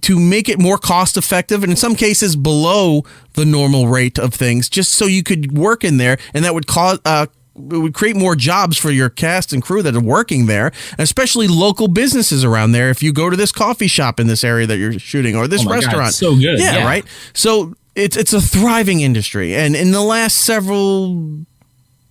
make it more cost effective, and in some cases below the normal rate of things, just so you could work in there, and that would cause it would create more jobs for your cast and crew that are working there, especially local businesses around there. If you go to this coffee shop in this area that you're shooting, or this restaurant, God, so good, yeah, right. So it's a thriving industry, and in the last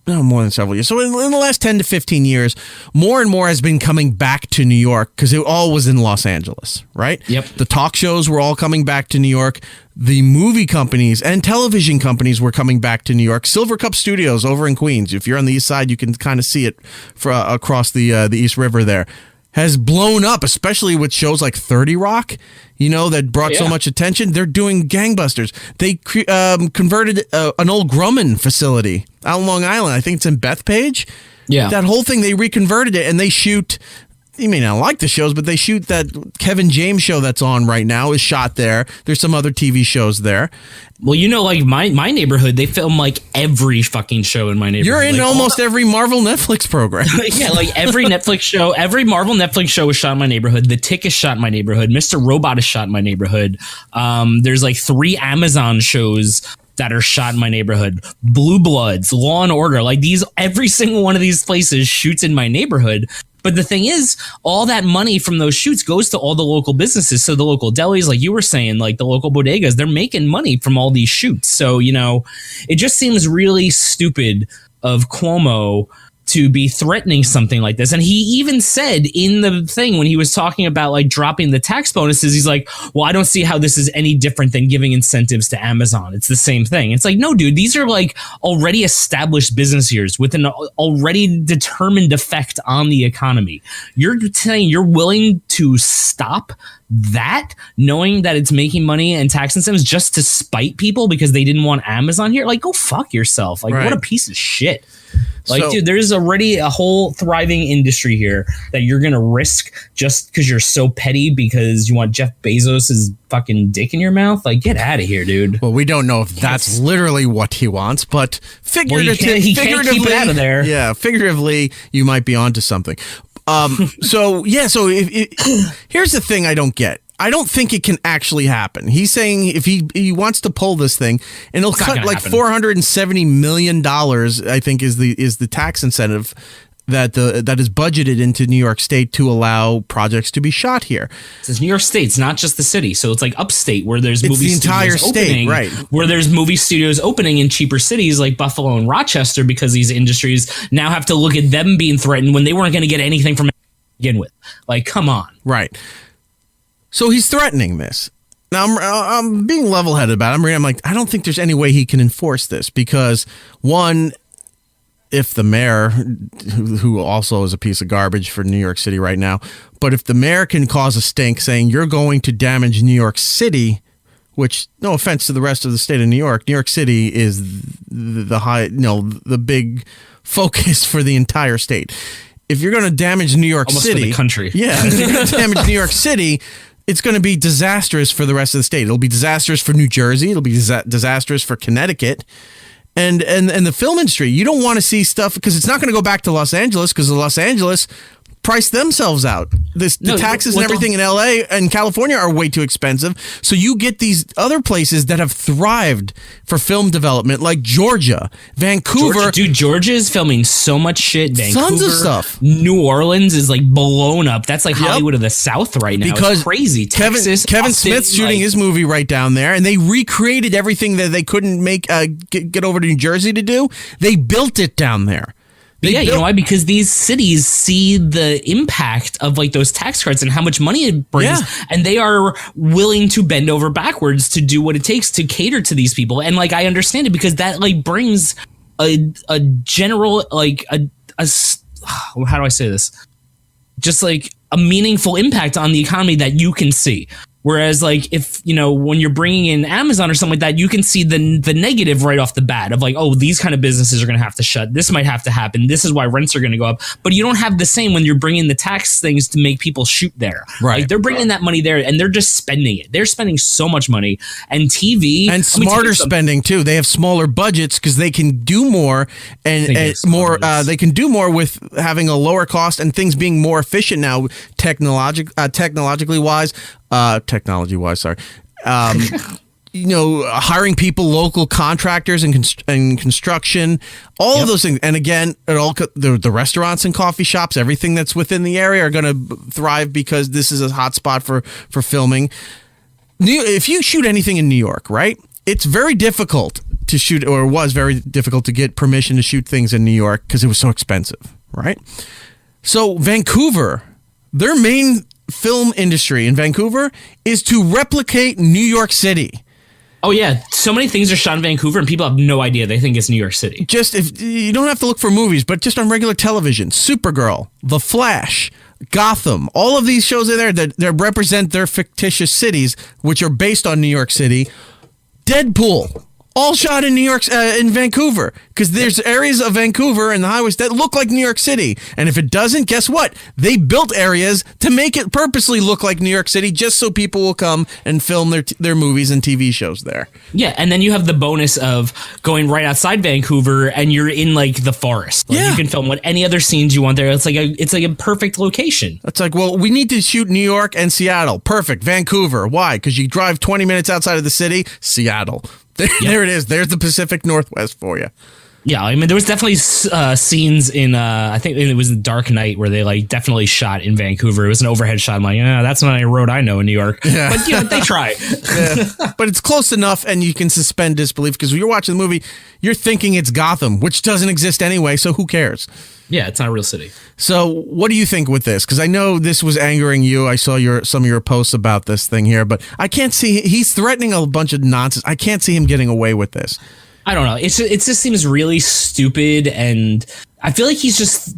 more than several years. So in the last 10 to 15 years, more and more has been coming back to New York, because it all was in Los Angeles, right? Yep. The talk shows were all coming back to New York. The movie companies and television companies were coming back to New York. Silver Cup Studios over in Queens. If you're on the east side, you can kind of see it across the East River there. Has blown up, especially with shows like 30 Rock, that brought so much attention. They're doing gangbusters. They converted an old Grumman facility out on Long Island. I think it's in Bethpage. Yeah. That whole thing, they reconverted it, and they shoot you may not like the shows, but they shoot that Kevin James show that's on right now is shot there. There's some other TV shows there. Well, like my neighborhood, they film like every fucking show in my neighborhood. You're in like, almost every Marvel Netflix program. Yeah, like every Netflix show, every Marvel Netflix show is shot in my neighborhood. The Tick is shot in my neighborhood. Mr. Robot is shot in my neighborhood. There's like 3 Amazon shows that are shot in my neighborhood. Blue Bloods, Law and Order, like every single one of these places shoots in my neighborhood. But the thing is, all that money from those shoots goes to all the local businesses. So the local delis, like you were saying, like the local bodegas, they're making money from all these shoots. So, it just seems really stupid of Cuomo to be threatening something like this. And he even said in the thing when he was talking about like dropping the tax bonuses, he's like, well, I don't see how this is any different than giving incentives to Amazon. It's the same thing. It's like, no, dude, these are like already established business here with an already determined effect on the economy. You're saying you're willing to stop that, knowing that it's making money and tax incentives just to spite people because they didn't want Amazon here? Like, go fuck yourself. Like, What a piece of shit. Like, dude, there's already a whole thriving industry here that you're going to risk just because you're so petty because you want Jeff Bezos' fucking dick in your mouth. Like, get out of here, dude. Well, we don't know if that's literally what he wants, but figuratively, he can't keep it out of there. Yeah, figuratively, you might be onto something. So here's the thing I don't get. I don't think it can actually happen. He's saying if he wants to pull this thing, and it'll cut like $470 million, I think is the tax incentive that is budgeted into New York State to allow projects to be shot here. It's New York State, it's not just the city. So it's like upstate where there's movie studios entire state, opening, right? Where there's movie studios opening in cheaper cities like Buffalo and Rochester because these industries now have to look at them being threatened when they weren't going to get anything from it to begin with. Like, come on. Right. So he's threatening this. Now, I'm being level-headed about it. I'm like, I don't think there's any way he can enforce this because, one, if the mayor, who also is a piece of garbage for New York City right now, but if the mayor can cause a stink saying you're going to damage New York City, which, no offense to the rest of the state of New York City is the big focus for the entire state. If you're going to damage New York Almost City, for the country. Yeah, if you're going to damage New York City, it's going to be disastrous for the rest of the state. It'll be disastrous for New Jersey. It'll be disastrous for Connecticut. And the film industry, you don't want to see stuff because it's not going to go back to Los Angeles because Los Angeles priced themselves out. The taxes and everything in LA and California are way too expensive. So you get these other places that have thrived for film development like Georgia, Vancouver. Georgia is filming so much shit. Vancouver, tons of stuff. New Orleans is like blown up. That's like Hollywood of the South right now. Because it's crazy. Texas, Kevin Austin, Smith's shooting his movie right down there, and they recreated everything that they couldn't make get over to New Jersey to do. They built it down there. You know why? Because these cities see the impact of like those tax credits and how much money it brings, and they are willing to bend over backwards to do what it takes to cater to these people. And like I understand it because that like brings a general like a how do I say this? Just like a meaningful impact on the economy that you can see. Whereas, like, if, when you're bringing in Amazon or something like that, you can see the negative right off the bat of like, oh, these kind of businesses are going to have to shut. This might have to happen. This is why rents are going to go up. But you don't have the same when you're bringing the tax things to make people shoot there. Right. Like, they're bringing that money there and they're just spending it. They're spending so much money. And TV. And smarter spending, too. They have smaller budgets because they can do more and more. They can do more with having a lower cost and things being more efficient now, technologically wise. Technology-wise, sorry. Hiring people, local contractors and construction, all of those things. And again, the restaurants and coffee shops, everything that's within the area are going to thrive because this is a hot spot for filming. If you shoot anything in New York, right, it's very difficult to shoot, or it was very difficult to get permission to shoot things in New York because it was so expensive, right? So Vancouver, their main film industry in Vancouver is to replicate New York City. Oh yeah, so many things are shot in Vancouver and people have no idea. They think it's New York City. Just if you don't have to look for movies, but just on regular television, Supergirl, The Flash, Gotham, all of these shows are there that represent their fictitious cities, which are based on New York City. Deadpool, all shot in New York, in Vancouver, because there's areas of Vancouver and the highways that look like New York City. And if it doesn't, guess what? They built areas to make it purposely look like New York City, just so people will come and film their movies and TV shows there. Yeah, and then you have the bonus of going right outside Vancouver, and you're in like the forest. Like, you can film what any other scenes you want there. It's like a perfect location. It's like, well, we need to shoot New York and Seattle. Perfect. Vancouver. Why? Because you drive 20 minutes outside of the city. Seattle. There it is. There's the Pacific Northwest for you. Yeah, I mean, there was definitely scenes in, I think it was Dark Knight, where they like definitely shot in Vancouver. It was an overhead shot. I'm like, that's not a road I know in New York. Yeah. But they try. Yeah. But it's close enough, and you can suspend disbelief, because when you're watching the movie, you're thinking it's Gotham, which doesn't exist anyway, so who cares? Yeah, it's not a real city. So what do you think with this? Because I know this was angering you. I saw some of your posts about this thing here, but I can't see, he's threatening a bunch of nonsense. I can't see him getting away with this. I don't know. It just seems really stupid, and I feel like he's just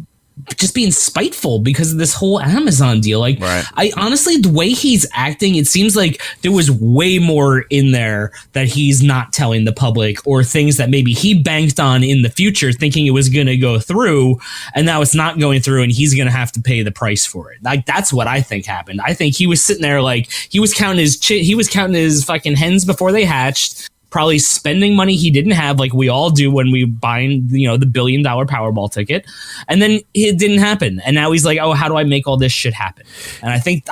being spiteful because of this whole Amazon deal. Like, right. I honestly, the way he's acting, it seems like there was way more in there that he's not telling the public, or things that maybe he banked on in the future thinking it was going to go through, and now it's not going through, and he's going to have to pay the price for it. Like, that's what I think happened. I think he was sitting there like he was counting his fucking hens before they hatched. Probably spending money he didn't have, like we all do when we buy, the $1 billion Powerball ticket, and then it didn't happen. And now he's like, "Oh, how do I make all this shit happen?" And I think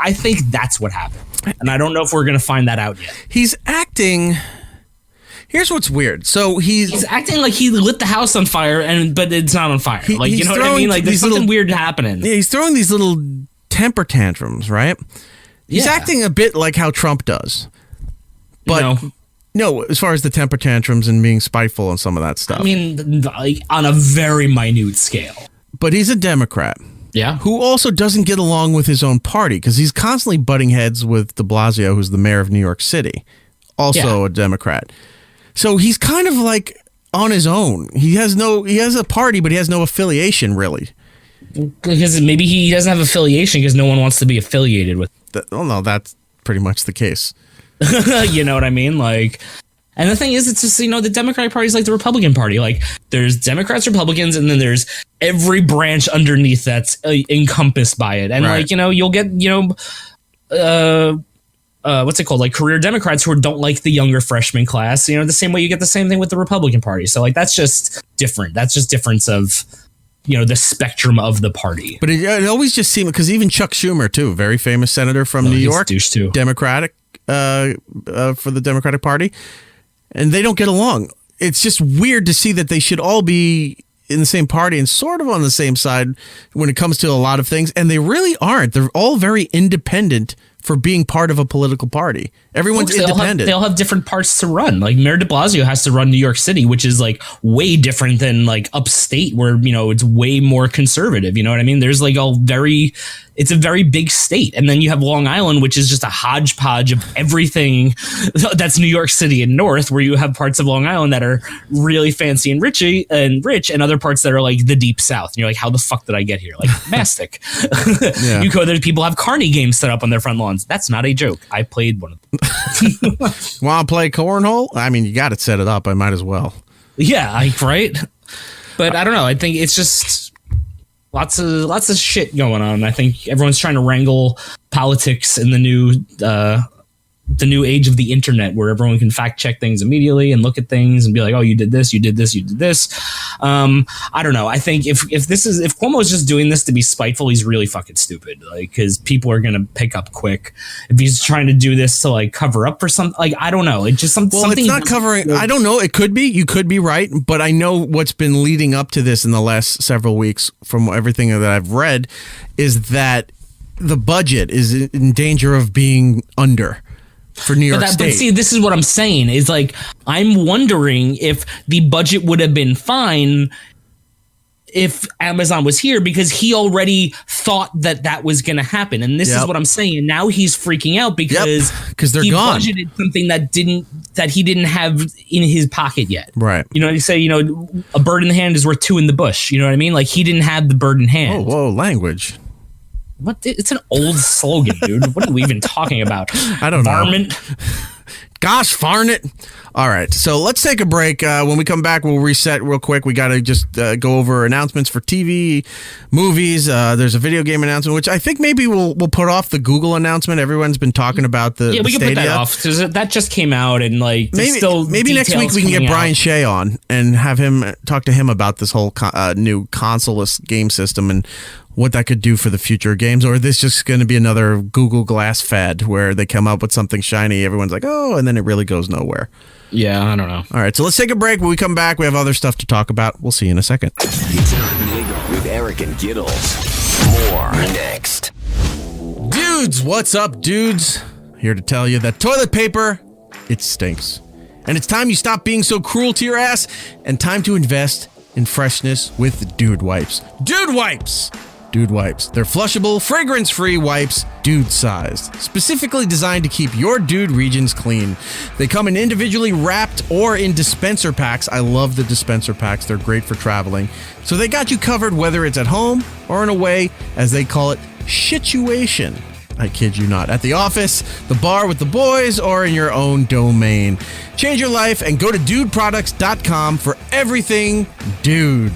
that's what happened. And I don't know if we're gonna find that out yet. He's acting. Here's what's weird. So he's acting like he lit the house on fire, but it's not on fire. Like, you know what I mean? Like, there's something weird happening. Yeah, he's throwing these little temper tantrums, right? He's acting a bit like how Trump does, but. No, as far as the temper tantrums and being spiteful and some of that stuff. I mean, like, on a very minute scale. But he's a Democrat. Yeah. Who also doesn't get along with his own party, because he's constantly butting heads with de Blasio, who's the mayor of New York City. Also a Democrat. So he's kind of like on his own. He has a party, but he has no affiliation, really. Because maybe he doesn't have affiliation because no one wants to be affiliated with. No, that's pretty much the case. You know what I mean? Like, and the thing is, it's just, the Democratic Party is like the Republican Party. Like, there's Democrats, Republicans, and then there's every branch underneath that's encompassed by it. And right. Like, you'll get, what's it called? Like, career Democrats who don't like the younger freshman class, the same way you get the same thing with the Republican Party. So, like, that's just different. That's just difference of, the spectrum of the party. But it always just seemed, because even Chuck Schumer, too, very famous senator from New York, too. Democratic, for the Democratic Party, and they don't get along. It's just weird to see that they should all be in the same party and sort of on the same side when it comes to a lot of things, and they really aren't. They're all very independent for being part of a political party. Everyone's independent. They all have different parts to run. Like, Mayor de Blasio has to run New York City, which is like way different than like upstate, where it's way more conservative. You know what I mean? There's like it's a very big state. And then you have Long Island, which is just a hodgepodge of everything that's New York City and North, where you have parts of Long Island that are really fancy and rich, and other parts that are like the deep South. And you're like, how the fuck did I get here? Like, mastic. You go there, people have carny games set up on their front lawns. That's not a joke. I played one of them. Want to play cornhole? I mean, you got to set it up. I might as well. Yeah, right? But I don't know. I think it's just lots of shit going on. I think everyone's trying to wrangle politics in the new age of the internet, where everyone can fact check things immediately and look at things and be like, oh, you did this, you did this, you did this. I don't know. I think if Cuomo is just doing this to be spiteful, he's really fucking stupid. Like, because people are going to pick up quick. If he's trying to do this to like cover up for something, like, I don't know. It's just something. Well, it's not covering. I don't know. It could be. You could be right. But I know what's been leading up to this in the last several weeks, from everything that I've read, is that the budget is in danger of being under. For New York State. But see, this is what I'm saying, is like, I'm wondering if the budget would have been fine if Amazon was here, because he already thought that was going to happen. And this is what I'm saying. Now he's freaking out because they're gone. He budgeted something that he didn't have in his pocket yet. Right. You know what you say, a bird in the hand is worth two in the bush. You know what I mean? Like, he didn't have the bird in hand. Whoa, language. What? It's an old slogan, dude. What are we even talking about? I don't know. Gosh, farn it. All right, so let's take a break. When we come back, we'll reset real quick. We got to just go over announcements for TV, movies. There's a video game announcement, which I think maybe we'll put off the Google announcement. Everyone's been talking about the we can Stadia. put that off because that just came out and like maybe next week we can get Brian Shea on and have him talk to him about this whole new console-less game system and what that could do for the future of games. Or is this just going to be another Google Glass fad where they come up with something shiny, everyone's like, oh, and then it really goes nowhere. Yeah, I don't know. All right, so let's take a break. When we come back, we have other stuff to talk about. We'll see you in a second. It's Eric Nagel with Erik and Giddles. More next. Dudes, what's up, dudes? Here to tell you that toilet paper, it stinks. And it's time you stop being so cruel to your ass and time to invest in freshness with Dude Wipes. Dude Wipes! Dude Wipes. They're flushable, fragrance-free wipes, dude-sized, specifically designed to keep your dude regions clean. They come in individually wrapped or in dispenser packs. I love the dispenser packs. They're great for traveling. So they got you covered whether it's at home or in a way, as they call it, shituation. I kid you not. At the office, the bar with the boys, or in your own domain. Change your life and go to dudeproducts.com for everything dude.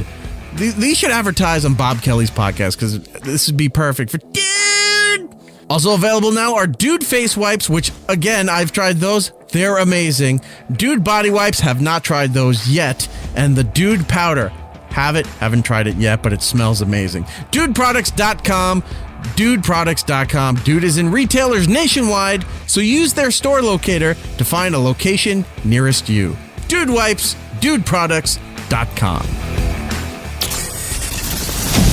These should advertise on Bob Kelly's podcast because this would be perfect for dude. Also available now are Dude Face Wipes, which, again, I've tried those. They're amazing. Dude Body Wipes, have not tried those yet. And the Dude Powder, haven't tried it yet, but it smells amazing. Dudeproducts.com. Dudeproducts.com. Dude is in retailers nationwide, so use their store locator to find a location nearest you. Dude Wipes, dudeproducts.com.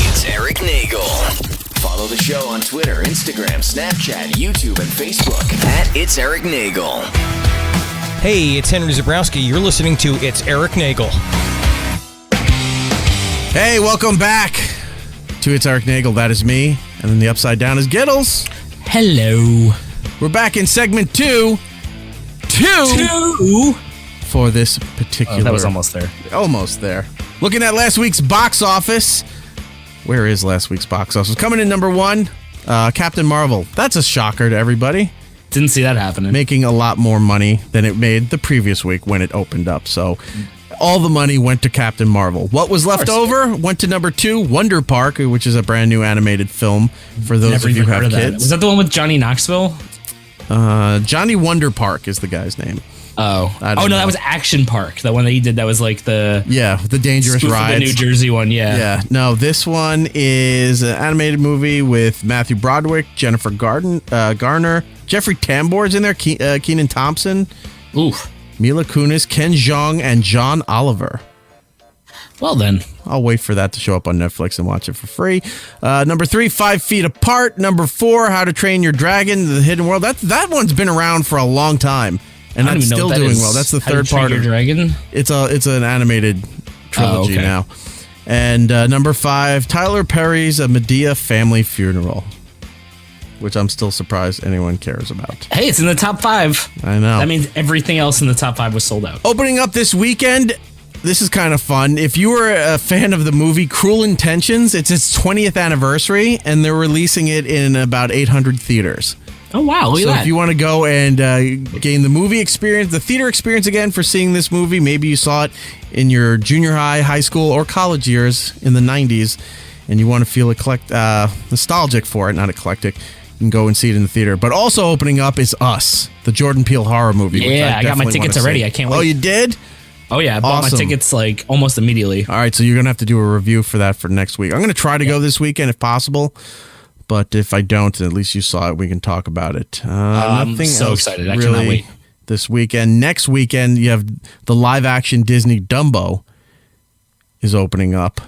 It's Erik Nagel. Follow the show on Twitter, Instagram, Snapchat, YouTube, and Facebook at It's Erik Nagel. Hey, it's Henry Zabrowski. You're listening to It's Erik Nagel. Hey, welcome back to It's Erik Nagel. That is me. And then the upside down is Giddles. Hello. We're back in segment two for this particular... that was almost there. Almost there. Looking at last week's box office. Where is last week's box office? Coming in number one, Captain Marvel. That's a shocker to everybody. Didn't see that happening. Making a lot more money than it made the previous week when it opened up. So all the money went to Captain Marvel. What was left over went to number two, Wonder Park, which is a brand new animated film for those of you who have kids. Was that the one with Johnny Knoxville? Johnny Wonder Park is the guy's name. Oh. No, that was Action Park. The one that he did that was like the dangerous ride. The New Jersey one, yeah. Yeah. No, this one is an animated movie with Matthew Broderick, Jennifer Garner, Jeffrey Tambor's in there, Kenan Thompson. Oof. Mila Kunis, Ken Jeong, and John Oliver. Well then. I'll wait for that to show up on Netflix and watch it for free. Number 3, 5 Feet Apart. Number 4, How to Train Your Dragon, The Hidden World. That one's been around for a long time, and that's still doing well. That's the third part of Dragon. It's an animated trilogy now. And number 5, Tyler Perry's A Medea Family Funeral, which I'm still surprised anyone cares about. Hey, it's in the top 5. I know. That means everything else in the top 5 was sold out. Opening up this weekend, this is kind of fun. If you were a fan of the movie Cruel Intentions, it's its 20th anniversary, and they're releasing it in about 800 theaters. Oh, wow. Look at that. So if you want to go and gain the movie experience, the theater experience again for seeing this movie, maybe you saw it in your junior high, high school, or college years in the 90s, and you want to feel nostalgic for it, not eclectic, you can go and see it in the theater. But also opening up is Us, the Jordan Peele horror movie. Yeah, I got my tickets already. I can't wait. Oh, you did? Oh, yeah. I bought my tickets like almost immediately. All right, so you're going to have to do a review for that for next week. I'm going to try to go this weekend if possible. But if I don't, at least you saw it. We can talk about it. I'm so excited. I cannot wait. This weekend. Next weekend, you have the live-action Disney Dumbo is opening up.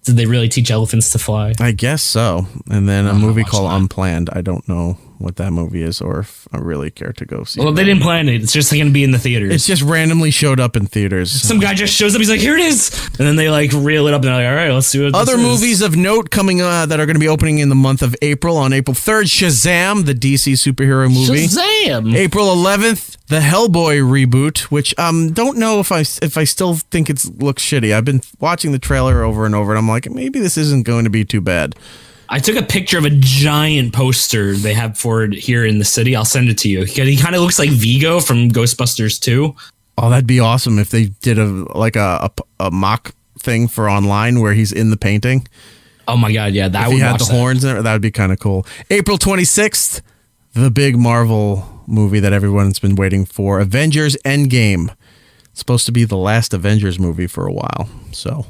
Did they really teach elephants to fly? I guess so. And then a movie called Unplanned. I don't know what that movie is or if I really care to go see it. Well, they didn't plan it. It's just going to be in the theaters. It's just randomly showed up in theaters. Some guy just shows up. He's like, here it is. And then they like reel it up and they're like, all right, let's see what Other movies of note coming that are going to be opening in the month of April. On April 3rd, Shazam, the DC superhero movie. Shazam! April 11th, the Hellboy reboot, which don't know if I still think it looks shitty. I've been watching the trailer over and over, and I'm like, maybe this isn't going to be too bad. I took a picture of a giant poster they have for it here in the city. I'll send it to you. He kind of looks like Vigo from Ghostbusters 2. Oh, that'd be awesome if they did a mock thing for online where he's in the painting. Oh my God, yeah, that if would he had the horns in it, that would be kind of cool. April 26th, the big Marvel movie that everyone's been waiting for, Avengers Endgame. It's supposed to be the last Avengers movie for a while. So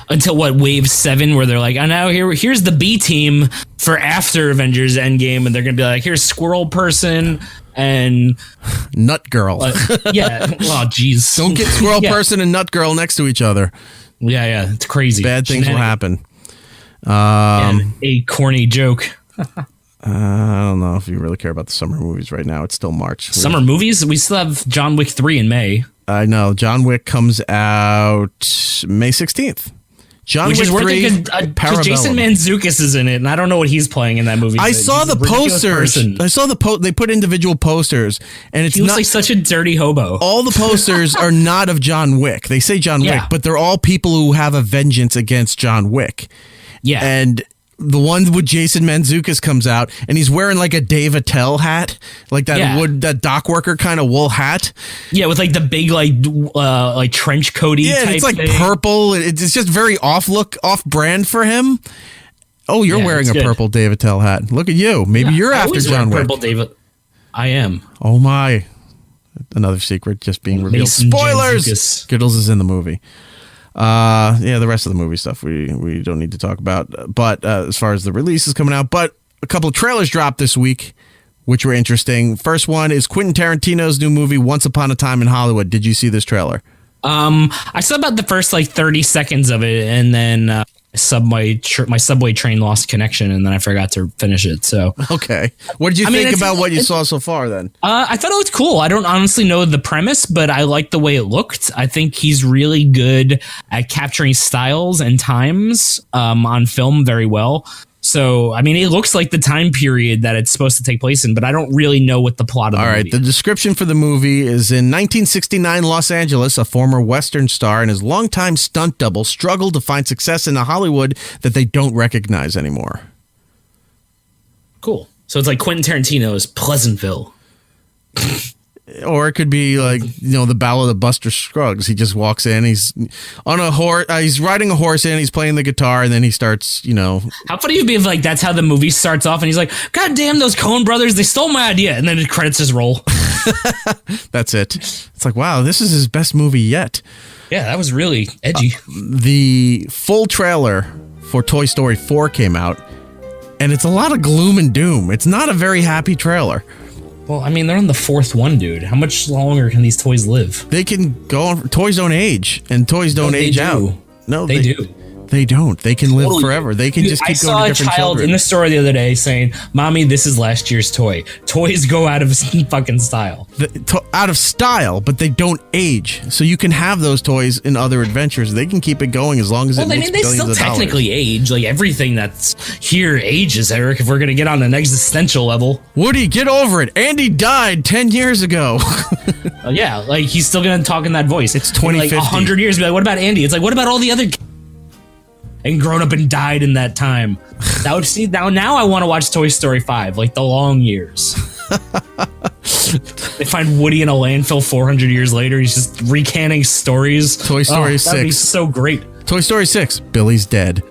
until what, Wave 7, where they're like, oh, now here's the B team for after Avengers Endgame, and they're gonna be like, here's Squirrel Person and Nut Girl. Yeah. Oh, jeez. Don't get Squirrel Person and Nut Girl next to each other. Yeah, it's crazy. Bad things will happen. And a corny joke. I don't know if you really care about the summer movies right now. It's still March. Summer movies? We still have John Wick 3 in May. I know. John Wick comes out May 16th. John Wick 3, because Jason Mantzoukas is in it, and I don't know what he's playing in that movie. I saw the posters. I saw they put individual posters, and it's he looks like such a dirty hobo. All the posters are not of John Wick. They say John Wick, but they're all people who have a vengeance against John Wick. Yeah. And the one with Jason Mantzoukas comes out, and he's wearing like a Dave Attell hat, like that dock worker kind of wool hat. Yeah, with like the big like trench coaty. Yeah, type it's like thing. purple. It's just very off brand for him. Oh, you're wearing a purple Dave Attell hat. Look at you. Maybe you're after John Wick. Purple David. I am. Oh my! Another secret just being revealed. Mason Spoilers. Skittles is in the movie. The rest of the movie stuff we don't need to talk about. But as far as the release is coming out, but a couple of trailers dropped this week, which were interesting. First one is Quentin Tarantino's new movie, Once Upon a Time in Hollywood. Did you see this trailer? I saw about the first 30 seconds of it, and then my subway train lost connection, and then I forgot to finish it. So okay, what did you think about what you saw so far? Then I thought it looked cool. I don't honestly know the premise, but I liked the way it looked. I think he's really good at capturing styles and times on film very well. So, I mean, it looks like the time period that it's supposed to take place in, but I don't really know what the plot of the movie is. The description for the movie is in 1969 Los Angeles, a former Western star and his longtime stunt double struggle to find success in a Hollywood that they don't recognize anymore. Cool. So it's like Quentin Tarantino's Pleasantville. Or it could be like, the Ballad of Buster Scruggs. He just walks in, he's on a horse, he's riding a horse in, he's playing the guitar, and then he starts, How funny it'd be if that's how the movie starts off, and he's like, God damn, those Coen brothers, they stole my idea, and then it credits his role. That's it. It's like, wow, this is his best movie yet. Yeah, that was really edgy. The full trailer for Toy Story 4 came out, and it's a lot of gloom and doom. It's not a very happy trailer. Well, I mean, they're on the fourth one, dude. How much longer can these toys live? They can go on. Toys don't age, and toys don't age out. No, they do. They don't. They can live forever. They can just keep going to different children. I saw a child in the store the other day saying, Mommy, this is last year's toy. Toys go out of fucking style. Out of style, but they don't age. So you can have those toys in other adventures. They can keep it going as long as it makes billions of dollars. They still technically age. Like, everything that's here ages, Eric, if we're going to get on an existential level. Woody, get over it. Andy died 10 years ago. Yeah, like, he's still going to talk in that voice. It's 2050. Like, 100 years, be like, what about Andy? It's like, what about all the other and grown up and died in that time? That would see now I want to watch Toy Story 5, like the long years. They find Woody in a landfill 400 years later. He's just recanting stories. Toy Story 6. That'd be so great. Toy Story 6. Billy's dead.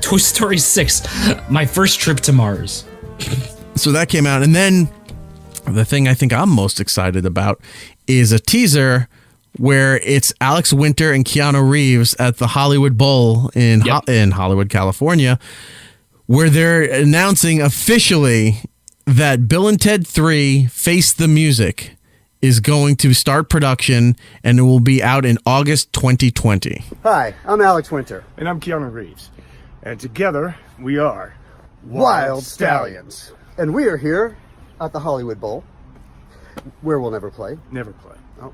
Toy Story 6. My first trip to Mars. So that came out, and then the thing I think I'm most excited about is a teaser where it's Alex Winter and Keanu Reeves at the Hollywood Bowl in Hollywood, California, where they're announcing officially that Bill and Ted 3 Face the Music is going to start production, and it will be out in August 2020. Hi, I'm Alex Winter. And I'm Keanu Reeves. And together, we are Wild Stallions. And we are here at the Hollywood Bowl, where we'll never play. Never play. Oh.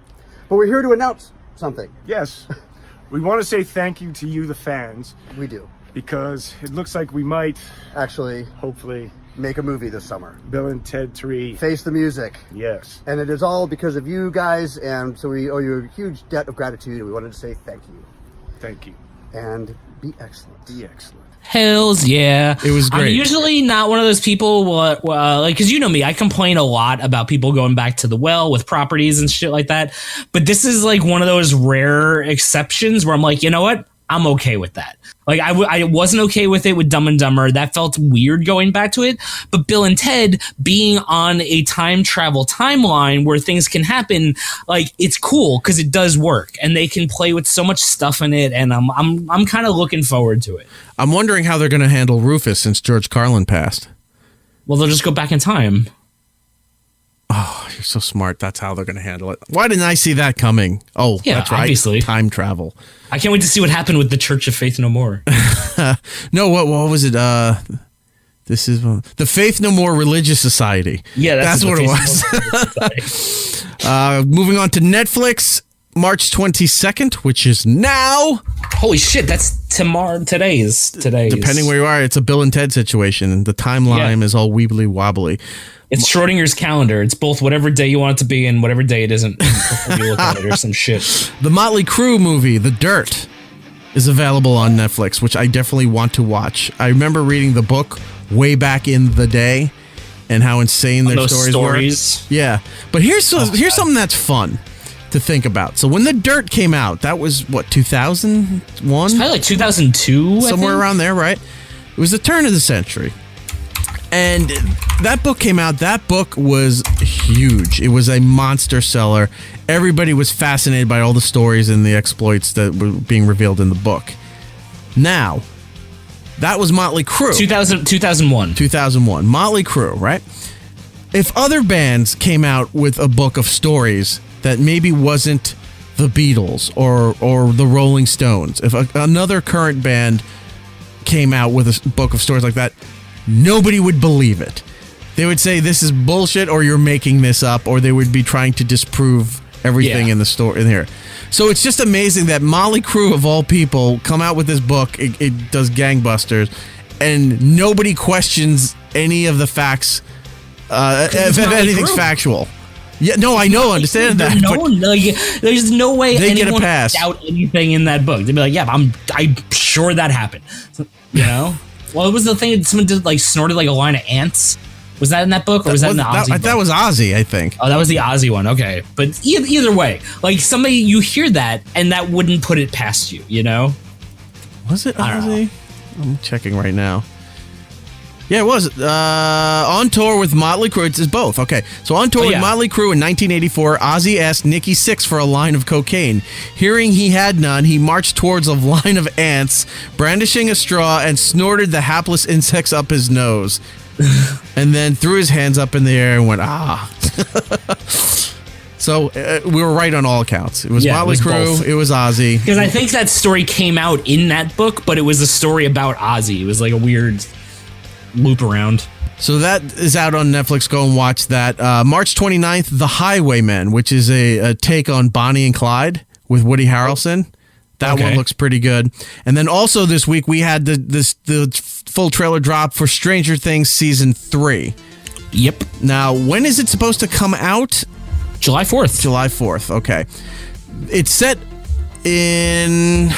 But we're here to announce something. Yes. We want to say thank you to you, the fans. We do. Because it looks like we might... actually... hopefully... make a movie this summer. Bill and Ted 3. Face the Music. Yes. And it is all because of you guys, and so we owe you a huge debt of gratitude, and we wanted to say thank you. Thank you. And be excellent. Be excellent. Hells yeah. It was great. I'm usually not one of those people, like, because you know me, I complain a lot about people going back to the well with properties and shit like that. But this is like one of those rare exceptions where I'm like, you know what? I'm okay with that. Like, I wasn't okay with it with Dumb and Dumber. That felt weird going back to it. But Bill and Ted being on a time travel timeline where things can happen, like, it's cool because it does work and they can play with so much stuff in it. And I'm kind of looking forward to it. I'm wondering how they're going to handle Rufus since George Carlin passed. Well, they'll just go back in time. Oh, you're so smart. That's how they're going to handle it. Why didn't I see that coming? Oh, yeah, that's right. Obviously. Time travel. I can't wait to see what happened with the Church of Faith No More. No, what was it? This is the Faith No More Religious Society. Yeah, that's what it was. Moving on to Netflix, March 22nd, which is now. Holy shit, that's tomorrow. Today's. Depending where you are, it's a Bill and Ted situation. The timeline is all weebly wobbly. It's Schrodinger's calendar. It's both whatever day you want it to be and whatever day it isn't. Before you look at it or some shit. The Motley Crue movie, The Dirt, is available on Netflix, which I definitely want to watch. I remember reading the book way back in the day and how insane their stories were. Yeah. But here's something that's fun to think about. So when The Dirt came out, that was, what, 2001? It's probably like 2002, somewhere around there, right? It was the turn of the century. And that book came out. That book was huge. It was a monster seller. Everybody was fascinated by all the stories and the exploits that were being revealed in the book. Now, that was Motley Crue. 2001. 2001. Motley Crue, right? If other bands came out with a book of stories that maybe wasn't the Beatles or the Rolling Stones, if another current band came out with a book of stories like that, nobody would believe it. They would say this is bullshit or you're making this up, or they would be trying to disprove everything in the story in here. So it's just amazing that Motley Crue, of all people, come out with this book. It does gangbusters, and nobody questions any of the facts, if anything's factual. Yeah, no, I know, understand that. There's no way they anyone get a pass. would doubt anything in that book. They'd be like, yeah, I'm sure that happened. You know? Well, it was the thing that someone did, like, snorted like a line of ants. Was that in that book, or was that in the Ozzy book? That was Ozzy, I think. Oh, that was the Ozzy one. Okay. But either way, like, somebody, you hear that, and that wouldn't put it past you, you know? Was it Ozzy? I'm checking right now. Yeah, it was. On tour with Motley Crue. It's both. Okay. So on tour with Motley Crue in 1984, Ozzy asked Nikki Sixx for a line of cocaine. Hearing he had none, he marched towards a line of ants, brandishing a straw, and snorted the hapless insects up his nose. And then threw his hands up in the air and went, ah. So we were right on all accounts. It was Motley Crue. It was Ozzy. Because I think that story came out in that book, but it was a story about Ozzy. It was like a weird loop around. So that is out on Netflix. Go and watch that. March 29th, The Highwaymen, which is a take on Bonnie and Clyde with Woody Harrelson. That one looks pretty good. And then also this week we had the full trailer drop for Stranger Things Season 3. Yep. Now, when is it supposed to come out? July 4th. July 4th, okay. It's set in...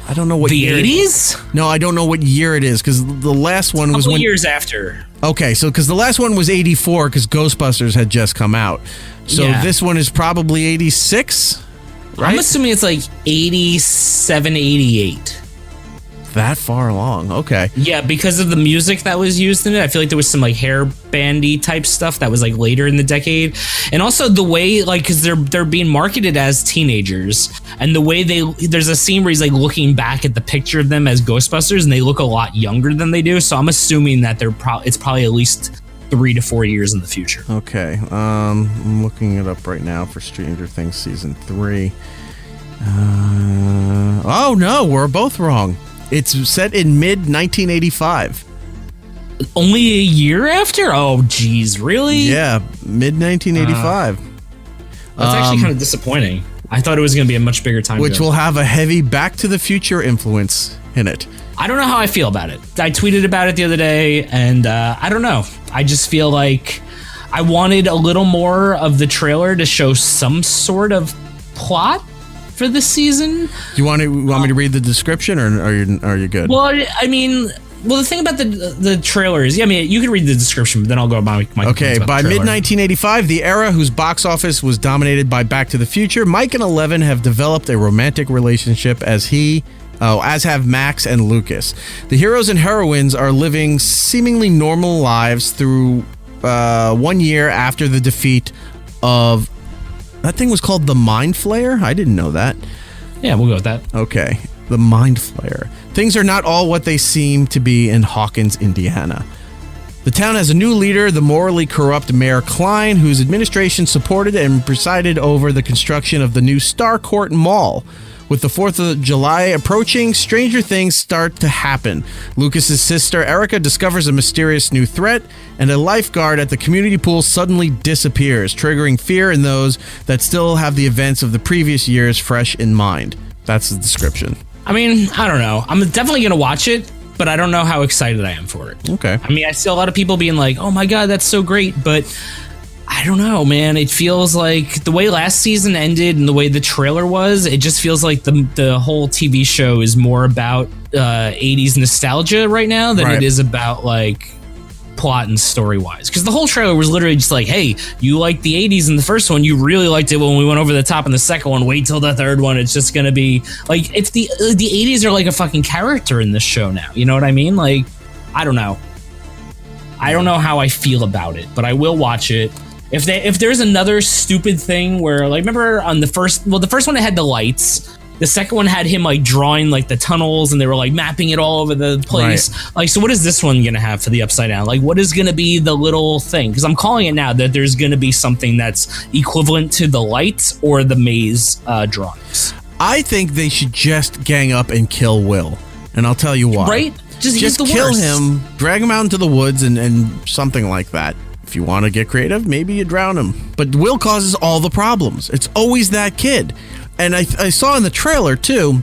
I don't know what the year. 80s? No, I don't know what year it is, because the last one was... Couple years after. Okay, so because the last one was 84, because Ghostbusters had just come out. So this one is probably 86, right? I'm assuming it's like 87, 88. That far along, okay. Yeah, because of the music that was used in it. I feel like there was some like hair bandy type stuff that was like later in the decade. And also the way, like, because they're being marketed as teenagers, and the way there's a scene where he's like looking back at the picture of them as Ghostbusters, and they look a lot younger than they do. So I'm assuming that it's probably at least 3 to 4 years in the future. Okay, I'm looking it up right now for Stranger Things Season 3. Oh no, we're both wrong. It's set in mid-1985. Only a year after? Oh, geez, really? Yeah, mid-1985. That's actually kind of disappointing. I thought it was going to be a much bigger time. Which will have a heavy Back to the Future influence in it. I don't know how I feel about it. I tweeted about it the other day, and I don't know. I just feel like I wanted a little more of the trailer to show some sort of plot. for this season. You want me to read the description, or are you good? Well, I mean, the thing about the trailers, I mean, you can read the description, but then I'll go my Okay, by mid-1985, the era whose box office was dominated by Back to the Future, Mike and Eleven have developed a romantic relationship as have Max and Lucas. The heroes and heroines are living seemingly normal lives through 1 year after the defeat of... That thing was called the Mind Flayer? I didn't know that. Yeah, we'll go with that. Okay, the Mind Flayer. Things are not all what they seem to be in Hawkins, Indiana. The town has a new leader, the morally corrupt Mayor Klein, whose administration supported and presided over the construction of the new Starcourt Mall. With the 4th of July approaching, stranger things start to happen. Lucas's sister Erica discovers a mysterious new threat, and a lifeguard at the community pool suddenly disappears, triggering fear in those that still have the events of the previous years fresh in mind. That's the description. I mean, I don't know. I'm definitely going to watch it, but I don't know how excited I am for it. Okay. I mean, I see a lot of people being like, oh my God, that's so great, but I don't know, man. It feels like the way last season ended and the way the trailer was, it just feels like the whole TV show is more about 80s nostalgia right now than it is about like plot and story wise. Because the whole trailer was literally just like, hey, you liked the 80s in the first one, you really liked it when we went over the top in the second one, wait till the third one. It's just gonna be like, it's the 80s are like a fucking character in this show now. You know what I mean? Like, I don't know how I feel about it, but I will watch it. If there's another stupid thing where, like, remember on the first one it had the lights, the second one had him like drawing like the tunnels and they were like mapping it all over the place. Right. Like, so what is this one gonna have for the Upside Down? Like, what is gonna be the little thing? Because I'm calling it now that there's gonna be something that's equivalent to the lights or the maze drawings. I think they should just gang up and kill Will, and I'll tell you why. Right? Just kill him, drag him out into the woods, and something like that. If you want to get creative, maybe you drown him. But Will causes all the problems. It's always that kid. And I saw in the trailer, too,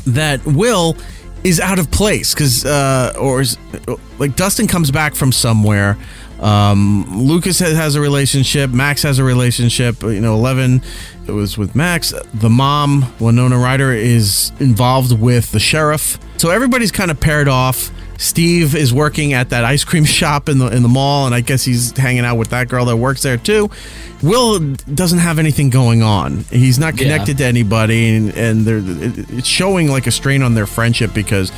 that Will is out of place. Because, Dustin comes back from somewhere. Lucas has a relationship. Max has a relationship. 11, it was with Max. The mom, Winona Ryder, is involved with the sheriff. So everybody's kind of paired off. Steve is working at that ice cream shop in the mall, and I guess he's hanging out with that girl that works there too. Will doesn't have anything going on. He's not connected to anybody, and it's showing like a strain on their friendship because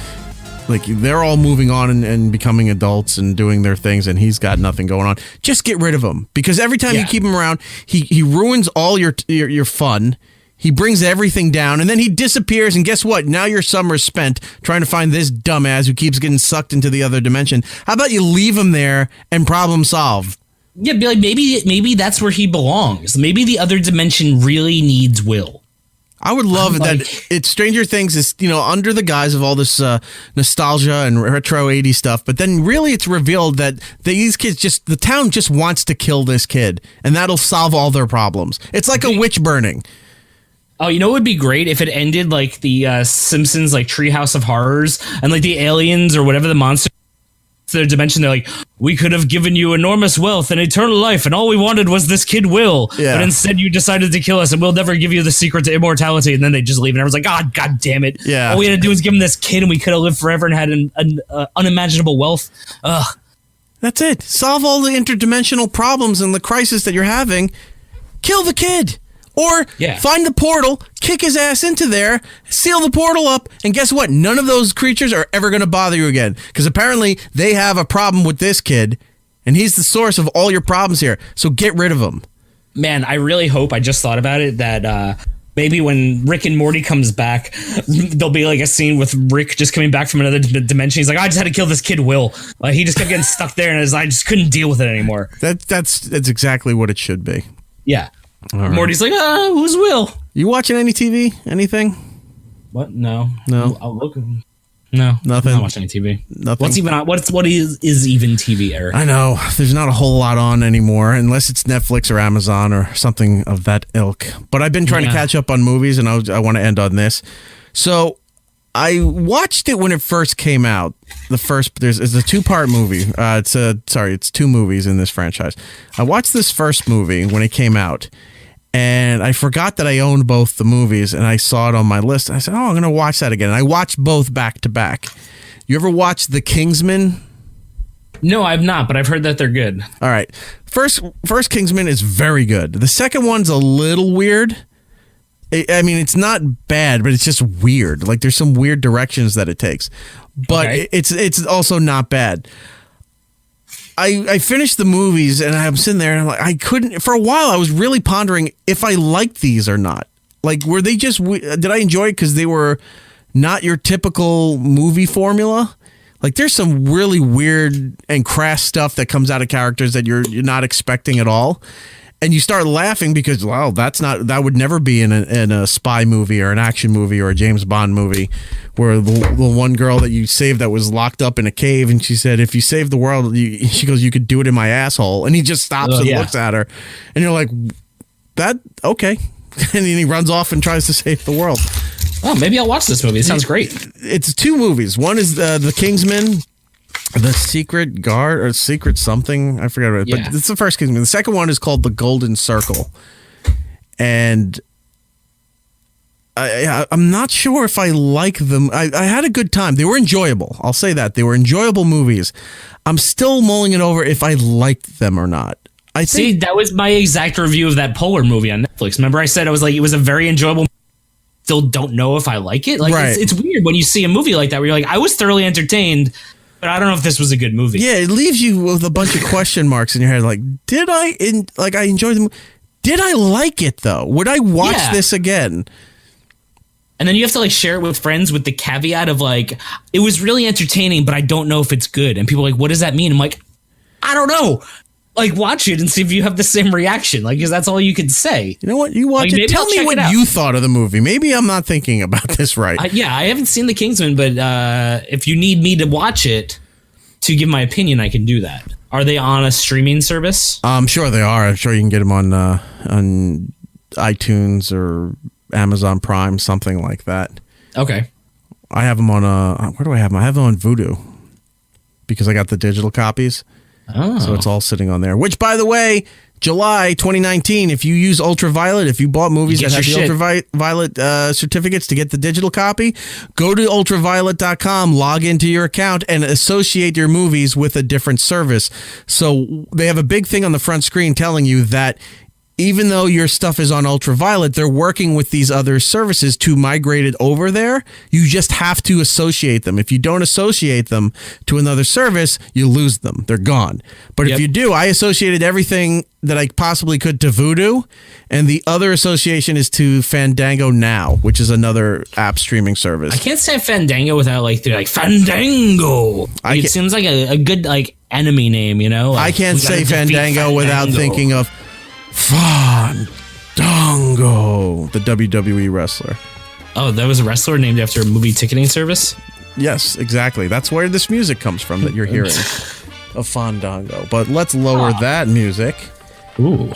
like they're all moving on and becoming adults and doing their things, and he's got nothing going on. Just get rid of him, because every time you keep him around, he ruins all your fun. He brings everything down, and then he disappears, and guess what? Now your summer's spent trying to find this dumbass who keeps getting sucked into the other dimension. How about you leave him there and problem solve? Yeah, be like, maybe that's where he belongs. Maybe the other dimension really needs Will. I would love that. It's Stranger Things is, under the guise of all this nostalgia and retro 80s stuff, but then really it's revealed that these kids the town just wants to kill this kid, and that'll solve all their problems. It's like a witch burning. Oh, you know what would be great if it ended like the Simpsons, like Treehouse of Horrors, and like the aliens or whatever the monster their dimension, they're like, we could have given you enormous wealth and eternal life, and all we wanted was this kid Will, but instead you decided to kill us, and we'll never give you the secret to immortality. And then they just leave, and everyone's like, God damn it! Yeah, all we had to do was give him this kid, and we could have lived forever and had an unimaginable wealth. Ugh. That's it. Solve all the interdimensional problems and the crisis that you're having. Kill the kid. Or find the portal, kick his ass into there, seal the portal up, and guess what? None of those creatures are ever going to bother you again. Because apparently they have a problem with this kid, and he's the source of all your problems here. So get rid of him. Man, I really hope, I just thought about it, that maybe when Rick and Morty comes back, there'll be like a scene with Rick just coming back from another dimension. He's like, I just had to kill this kid Will. He just kept getting stuck there, and I just couldn't deal with it anymore. That's exactly what it should be. Yeah. Right. Morty's like, who's Will? You watching any TV? Anything? What? No. I'll look. No. Nothing? I'm not watching any TV. Nothing? What's even on? What is even TV, Eric? I know. There's not a whole lot on anymore, unless it's Netflix or Amazon or something of that ilk. But I've been trying to catch up on movies, and I want to end on this. So I watched it when it first came out. It's a 2-part movie. It's 2 movies in this franchise. I watched this first movie when it came out, And I forgot that I owned both the movies, and I saw it on my list. I said, I'm going to watch that again. And I watched both back to back. You ever watch The Kingsman? No, I've not, but I've heard that they're good. All right. First Kingsman is very good. The second one's a little weird. I mean, it's not bad, but it's just weird. Like, there's some weird directions that it takes. But Okay. it's also not bad. I finished the movies, and I'm sitting there, and I'm like, I couldn't... For a while, I was really pondering if I liked these or not. Like, were they just... Did I enjoy it because they were not your typical movie formula? Like, there's some really weird and crass stuff that comes out of characters that you're not expecting at all. And you start laughing because, wow, that would never be in a spy movie or an action movie or a James Bond movie, where the one girl that you saved that was locked up in a cave, and she said, if you save the world, she goes, you could do it in my asshole. And he just stops and looks at her. And you're like, okay. And then he runs off and tries to save the world. Oh, maybe I'll watch this movie. It sounds great. It's two movies. One is the Kingsman, The Secret Guard, or Secret something. I forget what it is. But it's the first Kingsman. The second one is called The Golden Circle. And I'm not sure if I like them. I had a good time. They were enjoyable. I'll say that. They were enjoyable movies. I'm still mulling it over if I liked them or not. See, that was my exact review of that Polar movie on Netflix. Remember I said it was a very enjoyable movie. Still don't know if I like it. Like, right. It's weird when you see a movie like that where you're like, I was thoroughly entertained, but I don't know if this was a good movie. Yeah, it leaves you with a bunch of question marks in your head. Like, I enjoyed the movie? Did I like it though? Would I watch this again? And then you have to share it with friends with the caveat of it was really entertaining, but I don't know if it's good. And people are like, what does that mean? I'm like, I don't know. Watch it and see if you have the same reaction. Because that's all you can say. You know what? You watch it. Tell me what you thought of the movie. Maybe I'm not thinking about this right. I haven't seen The Kingsman, but if you need me to watch it to give my opinion, I can do that. Are they on a streaming service? I'm sure they are. I'm sure you can get them on iTunes or Amazon Prime, something like that. Okay. I have them on where do I have them? I have them on Vudu because I got the digital copies. Oh. So it's all sitting on there. Which, by the way, July 2019, if you use Ultraviolet, if you bought movies that have the Ultraviolet certificates to get the digital copy, go to ultraviolet.com, log into your account, and associate your movies with a different service. So they have a big thing on the front screen telling you that even though your stuff is on Ultraviolet, they're working with these other services to migrate it over there. You just have to associate them. If you don't associate them to another service, you lose them. They're gone. But if you do, I associated everything that I possibly could to Vudu, and the other association is to Fandango Now, which is another app streaming service. I can't say Fandango without Fandango. It seems like a good enemy name, you know? I can't say Fandango without thinking of Fandango, the WWE wrestler. Oh, that was a wrestler named after a movie ticketing service? Yes, exactly. That's where this music comes from that you're hearing of Fandango. But let's lower that music. Ooh.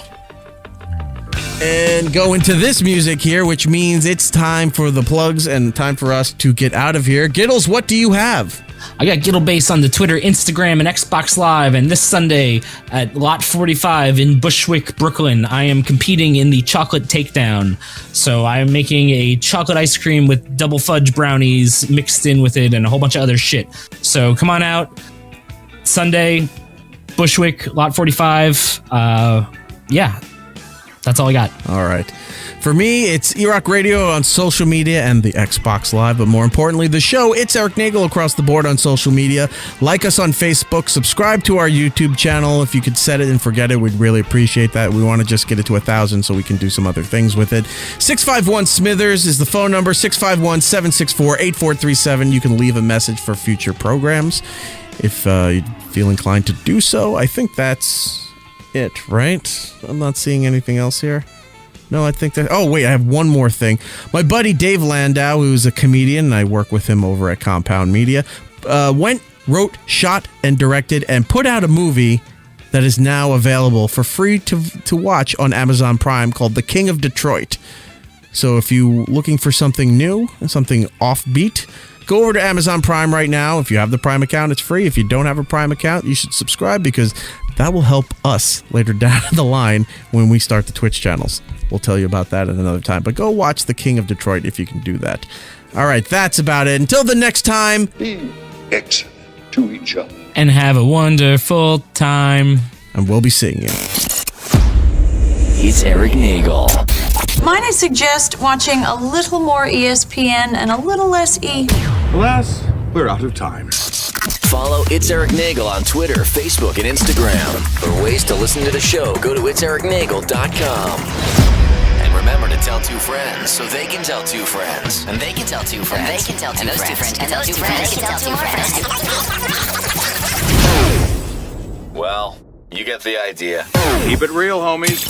And go into this music here, which means it's time for the plugs and time for us to get out of here. Giddles, what do you have? I got Giddle Base on the Twitter, Instagram, and Xbox Live. And this Sunday at Lot 45 in Bushwick, Brooklyn, I am competing in the Chocolate Takedown. So I am making a chocolate ice cream with double fudge brownies mixed in with it and a whole bunch of other shit. So come on out. Sunday, Bushwick, Lot 45. Yeah. That's all I got. All right. For me, it's IHeartRadio on social media and the Xbox Live, but more importantly, the show. It's Erik Nagel across the board on social media. Like us on Facebook. Subscribe to our YouTube channel. If you could set it and forget it, we'd really appreciate that. We want to just get it to 1,000 so we can do some other things with it. 651-SMITHERS is the phone number. 651-764-8437. You can leave a message for future programs if you feel inclined to do so. I think that's it, right? I'm not seeing anything else here. No, I think that... Oh, wait, I have one more thing. My buddy Dave Landau, who's a comedian, and I work with him over at Compound Media, wrote, shot, and directed, and put out a movie that is now available for free to watch on Amazon Prime called The King of Detroit. So if you're looking for something new, something offbeat, go over to Amazon Prime right now. If you have the Prime account, it's free. If you don't have a Prime account, you should subscribe because That will help us later down the line when we start the Twitch channels. We'll tell you about that at another time. But go watch The King of Detroit if you can do that. All right, that's about it. Until the next time. Be excellent to each other. And have a wonderful time. And we'll be seeing you. It's Erik Nagel. Might I suggest watching a little more ESPN and a little less E? Alas, we're out of time. Follow It's Erik Nagel on Twitter, Facebook, and Instagram. For ways to listen to the show, go to itseriknagel.com. And remember to tell 2 friends so they can tell 2 friends. And they can tell 2 friends. And they can tell 2 And those friends. 2 friends And those 2 friends can tell 2 friends. Well, you get the idea. Keep it real, homies.